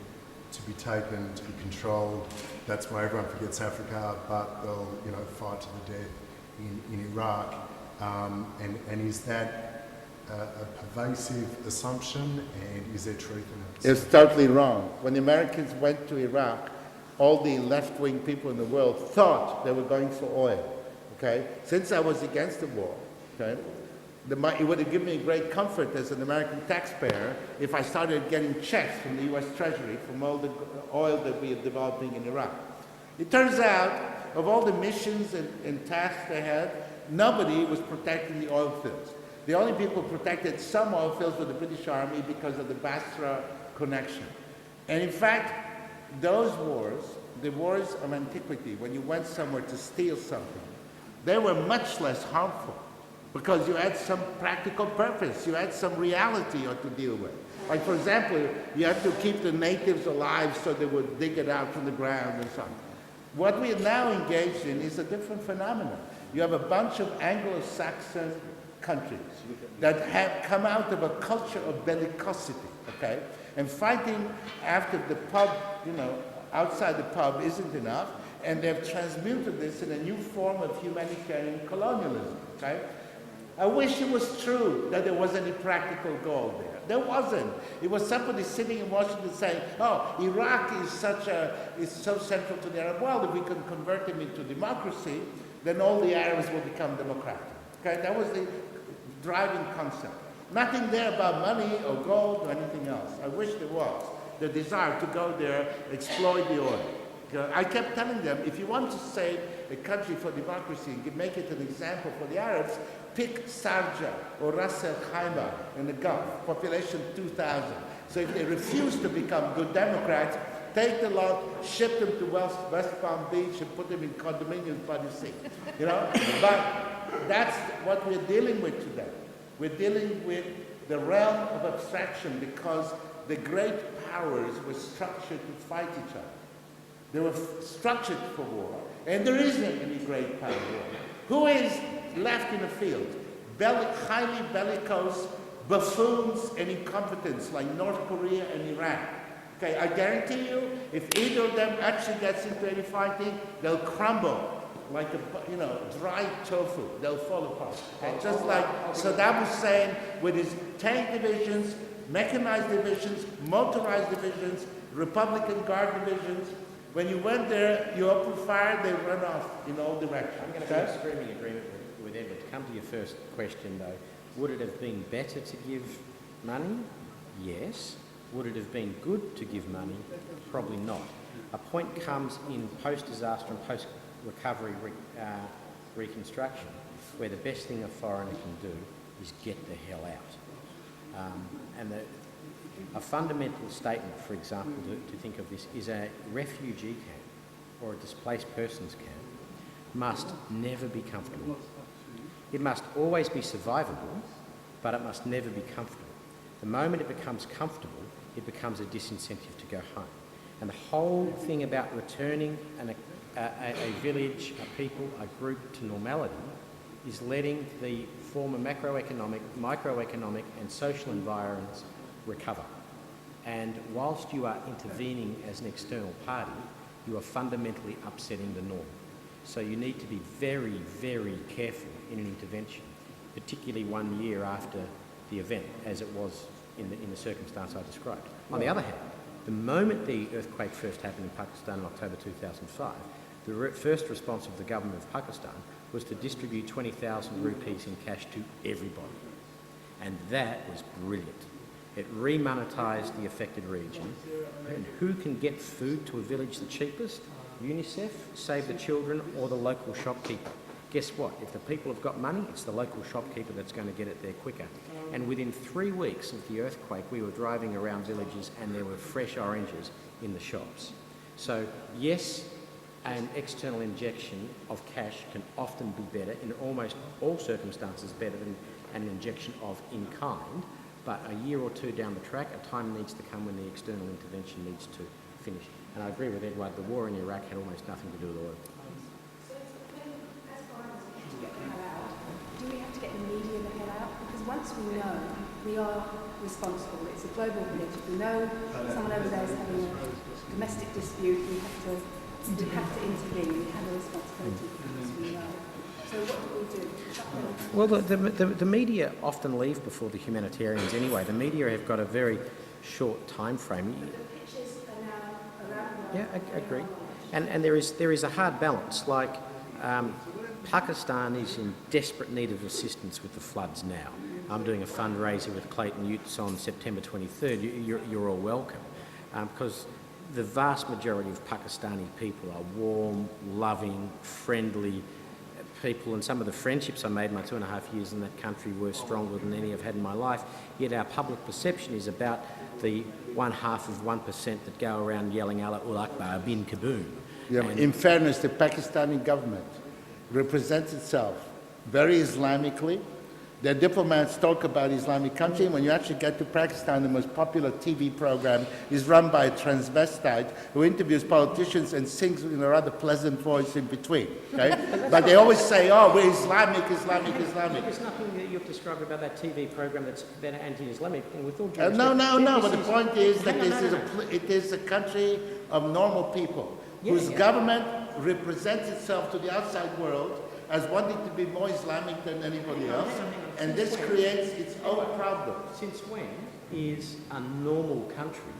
to be taken, to be controlled. That's why everyone forgets Africa, but they'll, you know, fight to the death in Iraq. And is that a pervasive assumption, and is there truth in it? It's totally wrong. When the Americans went to Iraq, all the left-wing people in the world thought they were going for oil, okay? Since I was against the war, okay, it would have given me great comfort as an American taxpayer if I started getting checks from the U.S. Treasury from all the oil that we are developing in Iraq. It turns out, of all the missions and tasks they had, nobody was protecting the oil fields. The only people who protected some oil fields were the British Army because of the Basra connection. And in fact, those wars, the wars of antiquity, when you went somewhere to steal something, they were much less harmful because you had some practical purpose, you had some reality to deal with. Like, for example, you had to keep the natives alive so they would dig it out from the ground and so on. What we are now engaged in is a different phenomenon. You have a bunch of Anglo-Saxon countries that have come out of a culture of bellicosity, okay? And fighting after the pub, you know, outside the pub isn't enough, and they've transmuted this in a new form of humanitarian colonialism, okay? I wish it was true that there was any practical goal there. There wasn't. It was somebody sitting in Washington saying, oh, Iraq is so central to the Arab world, if we can convert them into democracy, then all the Arabs will become democratic. Okay, that was the driving concept. Nothing there about money or gold or anything else. I wish there was. The desire to go there, exploit the oil. Okay? I kept telling them, if you want to save a country for democracy and make it an example for the Arabs, pick Sharjah or Ras Al Khaimah in the Gulf, population 2,000. So if they refuse to become good Democrats, take the lot, ship them to West Palm Beach and put them in condominiums by the sea. You know? But that's what we're dealing with today. We're dealing with the realm of abstraction because the great powers were structured to fight each other. They were structured for war, and there isn't any great power war. Who is left in the field? Highly bellicose buffoons and incompetents like North Korea and Iran. Okay, I guarantee you, if either of them actually gets into any fighting, they'll crumble like dry tofu. They'll fall apart. And just like Saddam Hussein with his tank divisions, mechanized divisions, motorized divisions, Republican Guard divisions. When you went there, you open fire, they run off in all directions. I'm going to be in screaming agreement with Edward. To come to your first question, though, would it have been better to give money? Yes. Would it have been good to give money? Probably not. A point comes in post-disaster and post-recovery reconstruction where the best thing a foreigner can do is get the hell out. A fundamental statement, for example, to think of this, is a refugee camp or a displaced persons camp must never be comfortable. It must always be survivable, but it must never be comfortable. The moment it becomes comfortable, it becomes a disincentive to go home. And the whole thing about returning a village, a people, a group to normality is letting the former macroeconomic, microeconomic and social environments recover. And whilst you are intervening as an external party, you are fundamentally upsetting the norm. So you need to be very, very careful in an intervention, particularly 1 year after the event, as it was in the circumstance I described. On the other hand, the moment the earthquake first happened in Pakistan in October 2005, the first response of the government of Pakistan was to distribute 20,000 rupees in cash to everybody. And that was brilliant. It remonetised the affected region. And who can get food to a village the cheapest? UNICEF, Save the Children, or the local shopkeeper. Guess what? If the people have got money, it's the local shopkeeper that's going to get it there quicker. And within 3 weeks of the earthquake, we were driving around villages and there were fresh oranges in the shops. So yes, an external injection of cash can often be better, in almost all circumstances better than an injection of in-kind, but a year or two down the track, a time needs to come when the external intervention needs to finish. And I agree with Edward, the war in Iraq had almost nothing to do with oil. So as far as we have to get the hell out, do we have to get the media the hell out? Because once we know, we are responsible. It's a global village. If we know someone over there is having a domestic dispute, we have to intervene. We have a responsibility because we know. So what do we do? Well, the media often leave before the humanitarians anyway. The media have got a very short time frame. But the pictures are now around the world. Yeah, I agree. And there is a hard balance. Like Pakistan is in desperate need of assistance with the floods now. I'm doing a fundraiser with Clayton Utes on September 23rd. You're all welcome. Because the vast majority of Pakistani people are warm, loving, friendly people, and some of the friendships I made in my 2.5 years in that country were stronger than any I've had in my life. Yet our public perception is about the 0.5% that go around yelling Allah Ul Akbar bin Kaboom. Yeah, in fairness, the Pakistani government represents itself very Islamically. Their diplomats talk about Islamic country, and when you actually get to Pakistan, the most popular TV program is run by a transvestite who interviews politicians and sings in a rather pleasant voice in between. Okay? But they always say, oh, we're Islamic, Islamic, Islamic. There's nothing that you've described about that TV program that's better anti-Islamic. And with all due No, but the point is that it is a country of normal people whose government represents itself to the outside world as wanting to be more Islamic than anybody else, and this creates its own problems. Since when is a normal country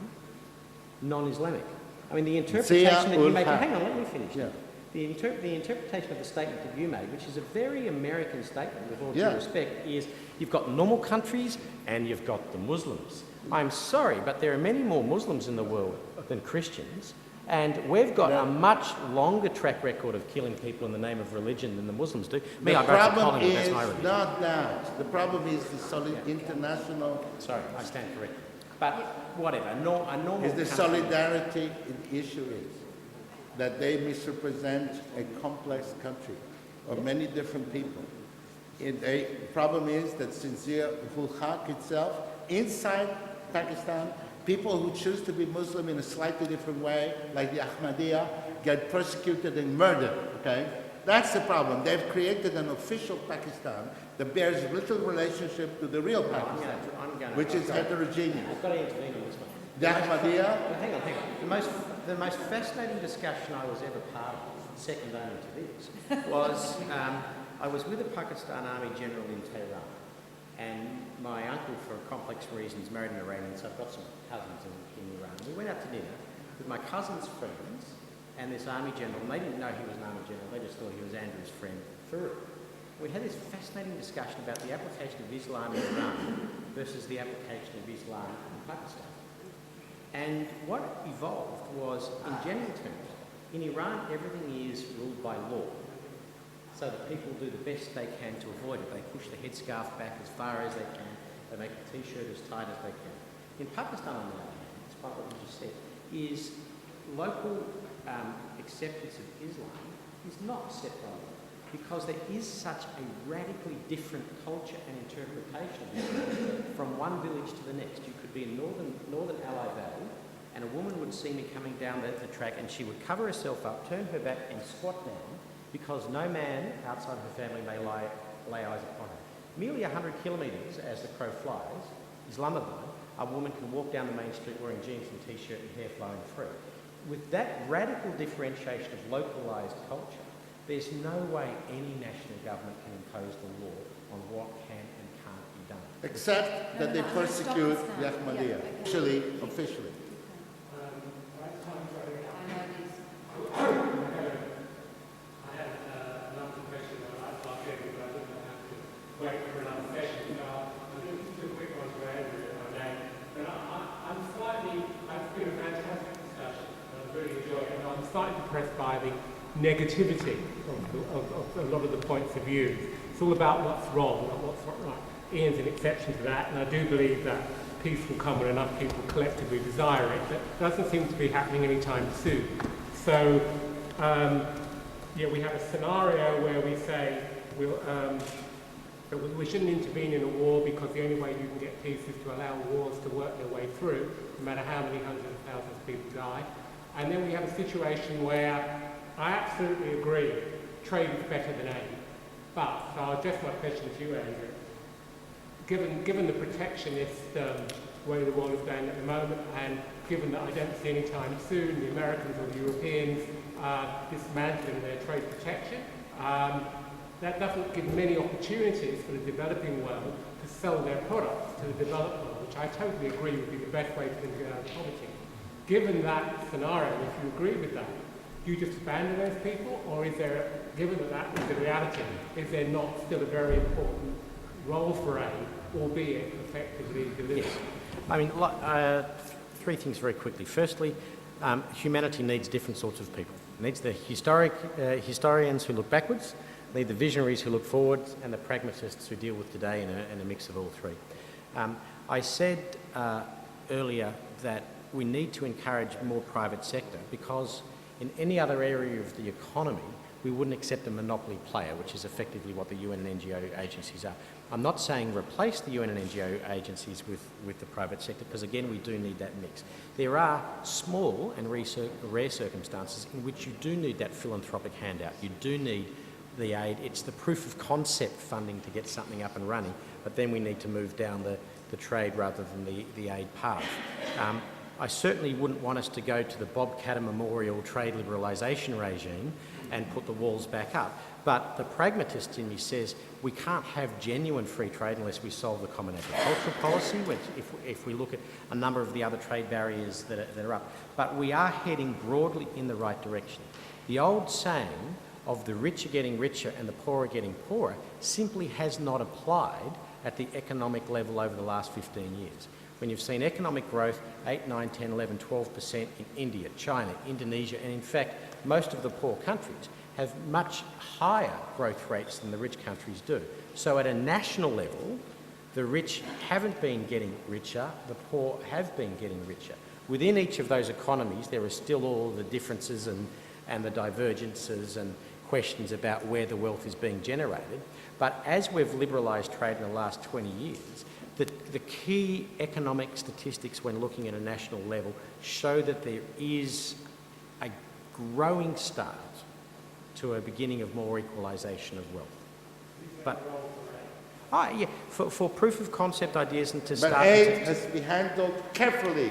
non-Islamic? I mean, the interpretation that you make... Hang on, let me finish. Yeah. The interpretation of the statement that you made, which is a very American statement with all due respect, is you've got normal countries and you've got the Muslims. I'm sorry, but there are many more Muslims in the world than Christians. And we've got a much longer track record of killing people in the name of religion than the Muslims do. The problem is not that. The problem is the solid international... Sorry, I stand corrected. But whatever, a normal is the solidarity issue is that they misrepresent a complex country of many different people. The problem is that Sincere ul Haq itself, inside Pakistan, people who choose to be Muslim in a slightly different way, like the Ahmadiyya, get persecuted and murdered, okay? That's the problem. They've created an official Pakistan that bears little relationship to the real Pakistan, which is heterogeneous. I've got to intervene on this one. The Ahmadiyya... Hang on. The most fascinating discussion I was ever part of second only to this, was I was with a Pakistan Army general in Tehran, and my uncle, for complex reasons, married an Iranian, so I've got some cousins in Iran. We went out to dinner with my cousin's friends and this army general, and they didn't know he was an army general, they just thought he was Andrew's friend, Farouk. We had this fascinating discussion about the application of Islam in Iran versus the application of Islam in Pakistan. And what evolved was, in general terms, in Iran everything is ruled by law. So that people do the best they can to avoid it. They push the headscarf back as far as they can. They make the t-shirt as tight as they can. In Pakistan, on the other hand, despite what you just said, is local acceptance of Islam is not set by law, because there is such a radically different culture and interpretation of Islam from one village to the next. You could be in northern Ally Valley, and a woman would see me coming down the track, and she would cover herself up, turn her back, and squat down, because no man outside her family may lay eyes upon her. Merely 100 kilometres as the crow flies, Islamabad, a woman can walk down the main street wearing jeans and t-shirt and hair flowing free. With that radical differentiation of localised culture, there's no way any national government can impose the law on what can and can't be done. Except that they persecute the Ahmadiyya, officially. By the negativity of a lot of the points of view. It's all about what's wrong, not what's right. Ian's an exception to that, and I do believe that peace will come when enough people collectively desire it. That doesn't seem to be happening anytime soon. So, we have a scenario where we say that we shouldn't intervene in a war because the only way you can get peace is to allow wars to work their way through, no matter how many hundreds of thousands of people die. And then we have a situation where I absolutely agree, trade is better than aid. But, so I'll address my question to you, Andrew. Given the protectionist way the world is going at the moment, and given that I don't see any time soon the Americans or the Europeans dismantling their trade protection, that doesn't give many opportunities for the developing world to sell their products to the developed world, which I totally agree would be the best way for them to get out of poverty. Given that scenario, if you agree with that, do you just abandon those people, or is there, given that that is the reality, is there not still a very important role for aid, albeit effectively delivered? Yes. I mean, three things very quickly. Firstly, humanity needs different sorts of people. It needs the historians who look backwards, need the visionaries who look forwards, and the pragmatists who deal with today in a mix of all three. I said earlier that we need to encourage more private sector, because in any other area of the economy, we wouldn't accept a monopoly player, which is effectively what the UN and NGO agencies are. I'm not saying replace the UN and NGO agencies with the private sector, because again, we do need that mix. There are small and rare circumstances in which you do need that philanthropic handout. You do need the aid. It's the proof of concept funding to get something up and running, but then we need to move down the trade rather than the aid path. I certainly wouldn't want us to go to the Bob Catter Memorial trade liberalisation regime and put the walls back up. But the pragmatist in me says we can't have genuine free trade unless we solve the common agricultural policy, which if we look at a number of the other trade barriers that are up. But we are heading broadly in the right direction. The old saying of the rich are getting richer and the poor are getting poorer simply has not applied at the economic level over the last 15 years. When you've seen economic growth 8, 9, 10, 11, 12% in India, China, Indonesia, and in fact, most of the poor countries have much higher growth rates than the rich countries do. So at a national level, the rich haven't been getting richer, the poor have been getting richer. Within each of those economies, there are still all the differences and the divergences and questions about where the wealth is being generated. But as we've liberalised trade in the last 20 years, the key economic statistics when looking at a national level show that there is a growing start to a beginning of more equalisation of wealth. But for proof of concept ideas and to start... But aid has to be handled carefully,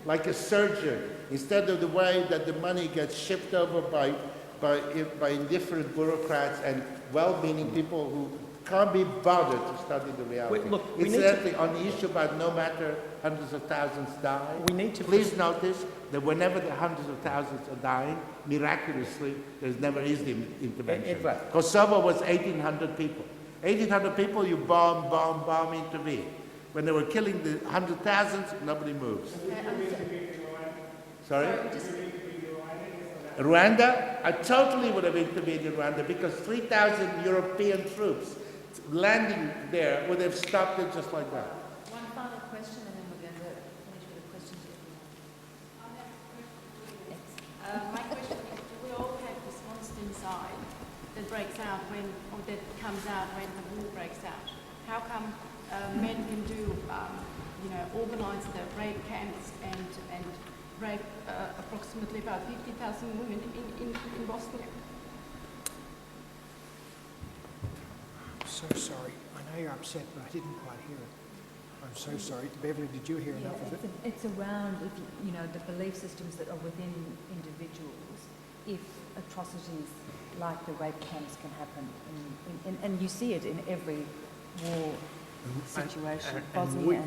like a surgeon, instead of the way that the money gets shipped over by by indifferent bureaucrats and well-meaning people who can't be bothered to study the reality. Incidentally, on the issue about no matter hundreds of thousands die, please notice that whenever the hundreds of thousands are dying, miraculously, there never is the intervention. Kosovo was 1,800 people. 1,800 people, you bomb, intervene. When they were killing the 100,000s, nobody moves. Sorry? Rwanda? I totally would have intervened in Rwanda because 3,000 European troops landing there would have stopped it just like that. One final question and then we're going to finish with a question to everyone. My question is, do we all have response inside that breaks out when, or that comes out when the war breaks out? How come men can do, organise the rape camps and rape approximately about 50,000 women in Bosnia? So sorry. I know you're upset, but I didn't quite hear it. I'm so sorry. Beverly, did you hear enough of it? It's around, the belief systems that are within individuals, if atrocities like the rape camps can happen. And you see it in every war situation. Bosnia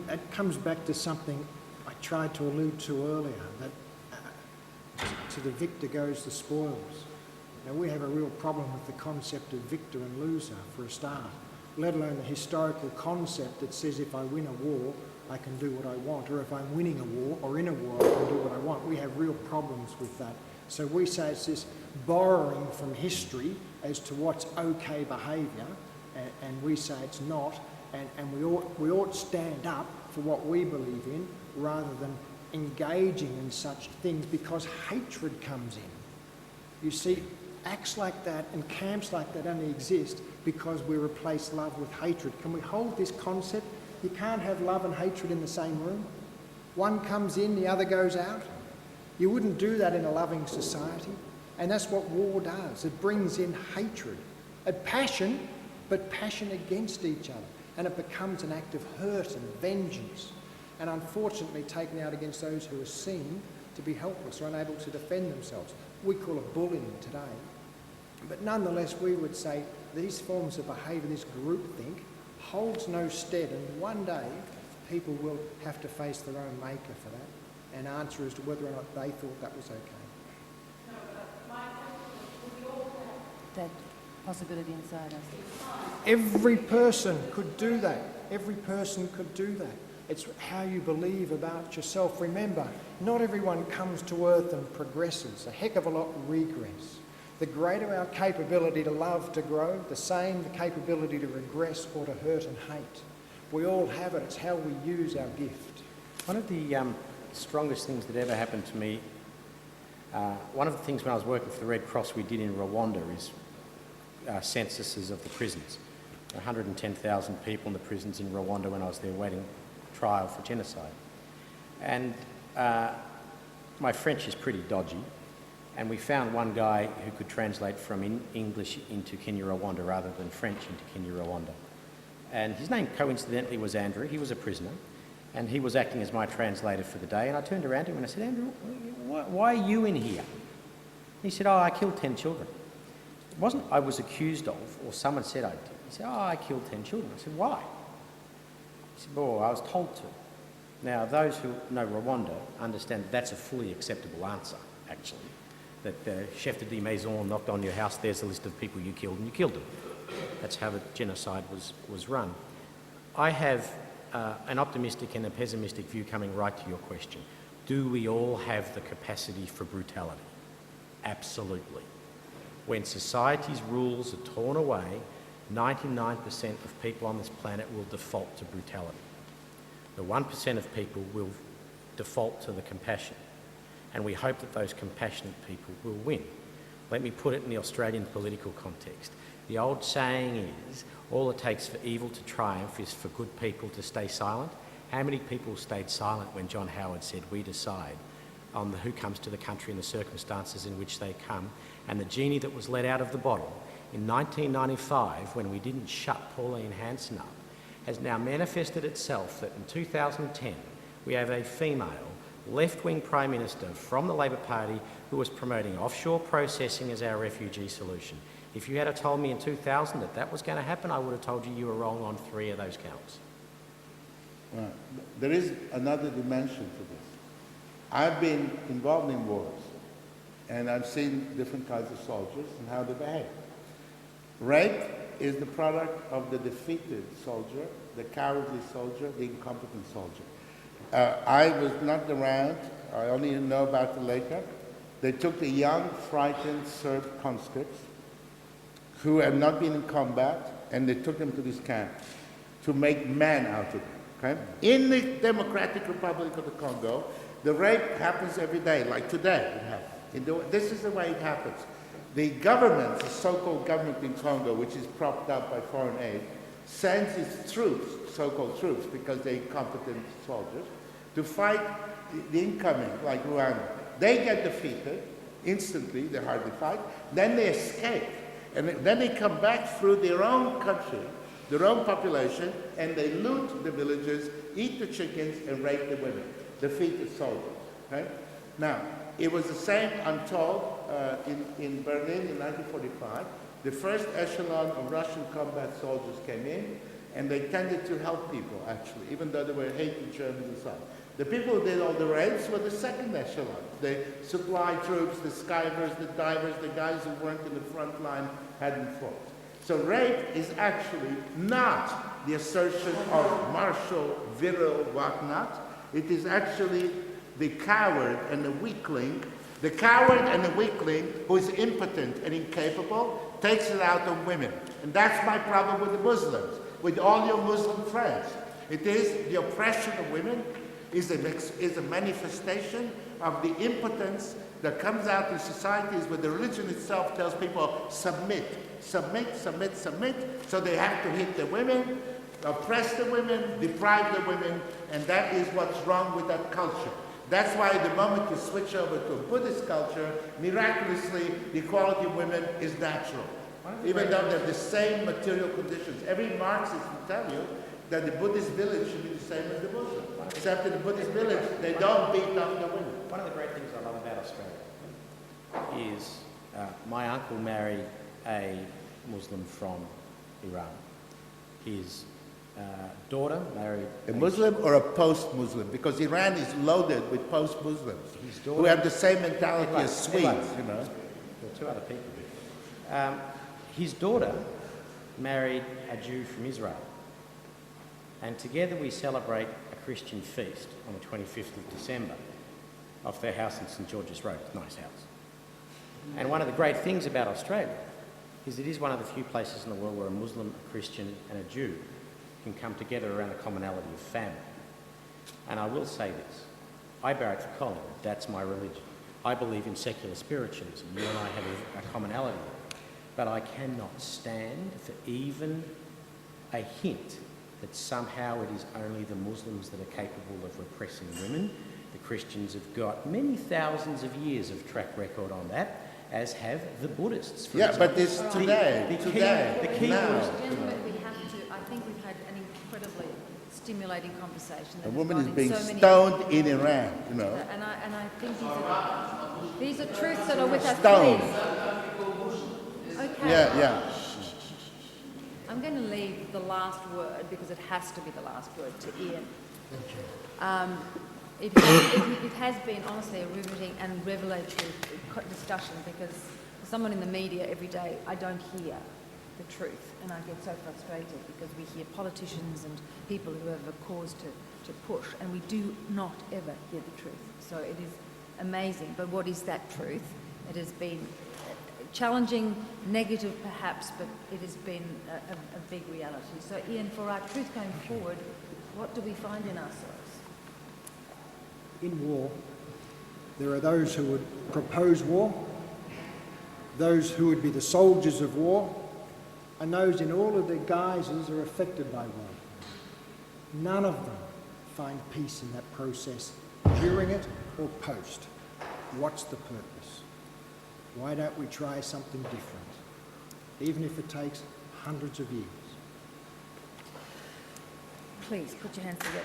it comes back to something I tried to allude to earlier, that to the victor goes the spoils. Now, we have a real problem with the concept of victor and loser, for a start, let alone the historical concept that says if I win a war, I can do what I want, or if I'm winning a war or in a war, I can do what I want. We have real problems with that. So we say it's this borrowing from history as to what's okay behaviour, and we say it's not, and we ought stand up for what we believe in rather than engaging in such things because hatred comes in. You see, acts like that and camps like that only exist because we replace love with hatred. Can we hold this concept? You can't have love and hatred in the same room. One comes in, the other goes out. You wouldn't do that in a loving society. And that's what war does. It brings in hatred, a passion, but passion against each other. And it becomes an act of hurt and vengeance. And unfortunately taken out against those who are seen to be helpless or unable to defend themselves. We call it bullying today. But nonetheless, we would say these forms of behaviour, this groupthink, holds no stead, and one day people will have to face their own maker for that and answer as to whether or not they thought that was okay. No, but my question is, do we all have that possibility inside us? Every person could do that. Every person could do that. It's how you believe about yourself. Remember, not everyone comes to earth and progresses. A heck of a lot regress. The greater our capability to love to grow, the same the capability to regress or to hurt and hate. We all have it. It's how we use our gift. One of the strongest things that ever happened to me, one of the things when I was working for the Red Cross we did in Rwanda is censuses of the prisons. 110,000 people in the prisons in Rwanda when I was there waiting trial for genocide. And my French is pretty dodgy. And we found one guy who could translate from English into Kinyarwanda rather than French into Kinyarwanda. And his name coincidentally was Andrew. He was a prisoner. And he was acting as my translator for the day. And I turned around to him and I said, Andrew, why are you in here? He said, I killed 10 children. It wasn't I was accused of or someone said I did. He said, I killed 10 children. I said, why? He said, I was told to. Now, those who know Rwanda understand that's a fully acceptable answer, actually. That the chef de maison knocked on your house, there's a list of people you killed and you killed them. That's how the genocide was run. I have an optimistic and a pessimistic view coming right to your question. Do we all have the capacity for brutality? Absolutely. When society's rules are torn away, 99% of people on this planet will default to brutality. The 1% of people will default to the compassion. And we hope that those compassionate people will win. Let me put it in the Australian political context. The old saying is, all it takes for evil to triumph is for good people to stay silent. How many people stayed silent when John Howard said, we decide on who comes to the country and the circumstances in which they come, and the genie that was let out of the bottle in 1995, when we didn't shut Pauline Hanson up, has now manifested itself that in 2010 we have a female left-wing Prime Minister from the Labor Party who was promoting offshore processing as our refugee solution. If you had told me in 2000 that that was going to happen, I would have told you you were wrong on 3 of those counts. Well, there is another dimension to this. I've been involved in wars, and I've seen different kinds of soldiers and how they behave. Rape is the product of the defeated soldier, the cowardly soldier, the incompetent soldier. I was not around. I only know about it later. They took the young, frightened Serb conscripts who had not been in combat, and they took them to this camp to make men out of them. Okay? In the Democratic Republic of the Congo, the rape happens every day, like today it happens. This is the way it happens. The government, the so-called government in Congo, which is propped up by foreign aid, sends its troops, so-called troops, because they're incompetent soldiers, to fight the incoming, like Rwanda. They get defeated instantly, they hardly fight, then they escape. And then they come back through their own country, their own population, and they loot the villages, eat the chickens, and rape the women, defeated soldiers. Okay? Now, it was the same, I'm told, in Berlin in 1945. The first echelon of Russian combat soldiers came in, and they tended to help people, actually, even though they were hating Germans and so on. The people who did all the raids were the second echelon. The supply troops, the skivers, the divers, the guys who weren't in the front line hadn't fought. So rape is actually not the assertion of martial, virile, whatnot. It is actually the coward and the weakling. The coward and the weakling who is impotent and incapable takes it out on women. And that's my problem with the Muslims, with all your Muslim friends. It is the oppression of women is a manifestation of the impotence that comes out in societies where the religion itself tells people submit, submit, submit, submit, so they have to hit the women, oppress the women, deprive the women, and that is what's wrong with that culture. That's why the moment you switch over to a Buddhist culture, miraculously, the equality of women is natural. Even though they're the same material conditions. Every Marxist will tell you that the Buddhist village should be the same as the Muslim. Except in the Buddhist village, they don't beat up the women. One of the great things I love about Australia is my uncle married a Muslim from Iran. His daughter married... A Muslim or a post-Muslim? Because Iran is loaded with post-Muslims who have the same mentality as Swedes, you know. There are 2 other people. His daughter married a Jew from Israel. And together we celebrate a Christian feast on the 25th of December off their house in St George's Road. Nice house. And one of the great things about Australia is it is one of the few places in the world where a Muslim, a Christian and a Jew can come together around a commonality of family. And I will say this, I barrack for Collingwood, that's my religion. I believe in secular spiritualism, you and I have a commonality. But I cannot stand for even a hint that somehow it is only the Muslims that are capable of repressing women. The Christians have got many thousands of years of track record on that, as have the Buddhists. For example. But this today, the key now. Gentlemen, we have to, I think we've had an incredibly stimulating conversation. A woman is being stoned in Iran, you know. And I think these are truths that are with us. Stoned. Okay. Yeah. I'm going to leave the last word, because it has to be the last word, to Ian. It has been, honestly, a riveting and revelatory discussion, because for someone in the media every day, I don't hear the truth, and I get so frustrated because we hear politicians and people who have a cause to push, and we do not ever hear the truth. So it is amazing. But what is that truth? It has been challenging, negative perhaps, but it has been a big reality. So Ian, for our truth going forward, what do we find in ourselves? In war, there are those who would propose war, those who would be the soldiers of war, and those in all of their guises are affected by war. None of them find peace in that process, during it or post. What's the purpose? Why don't we try something different, even if it takes hundreds of years? Please put your hands together.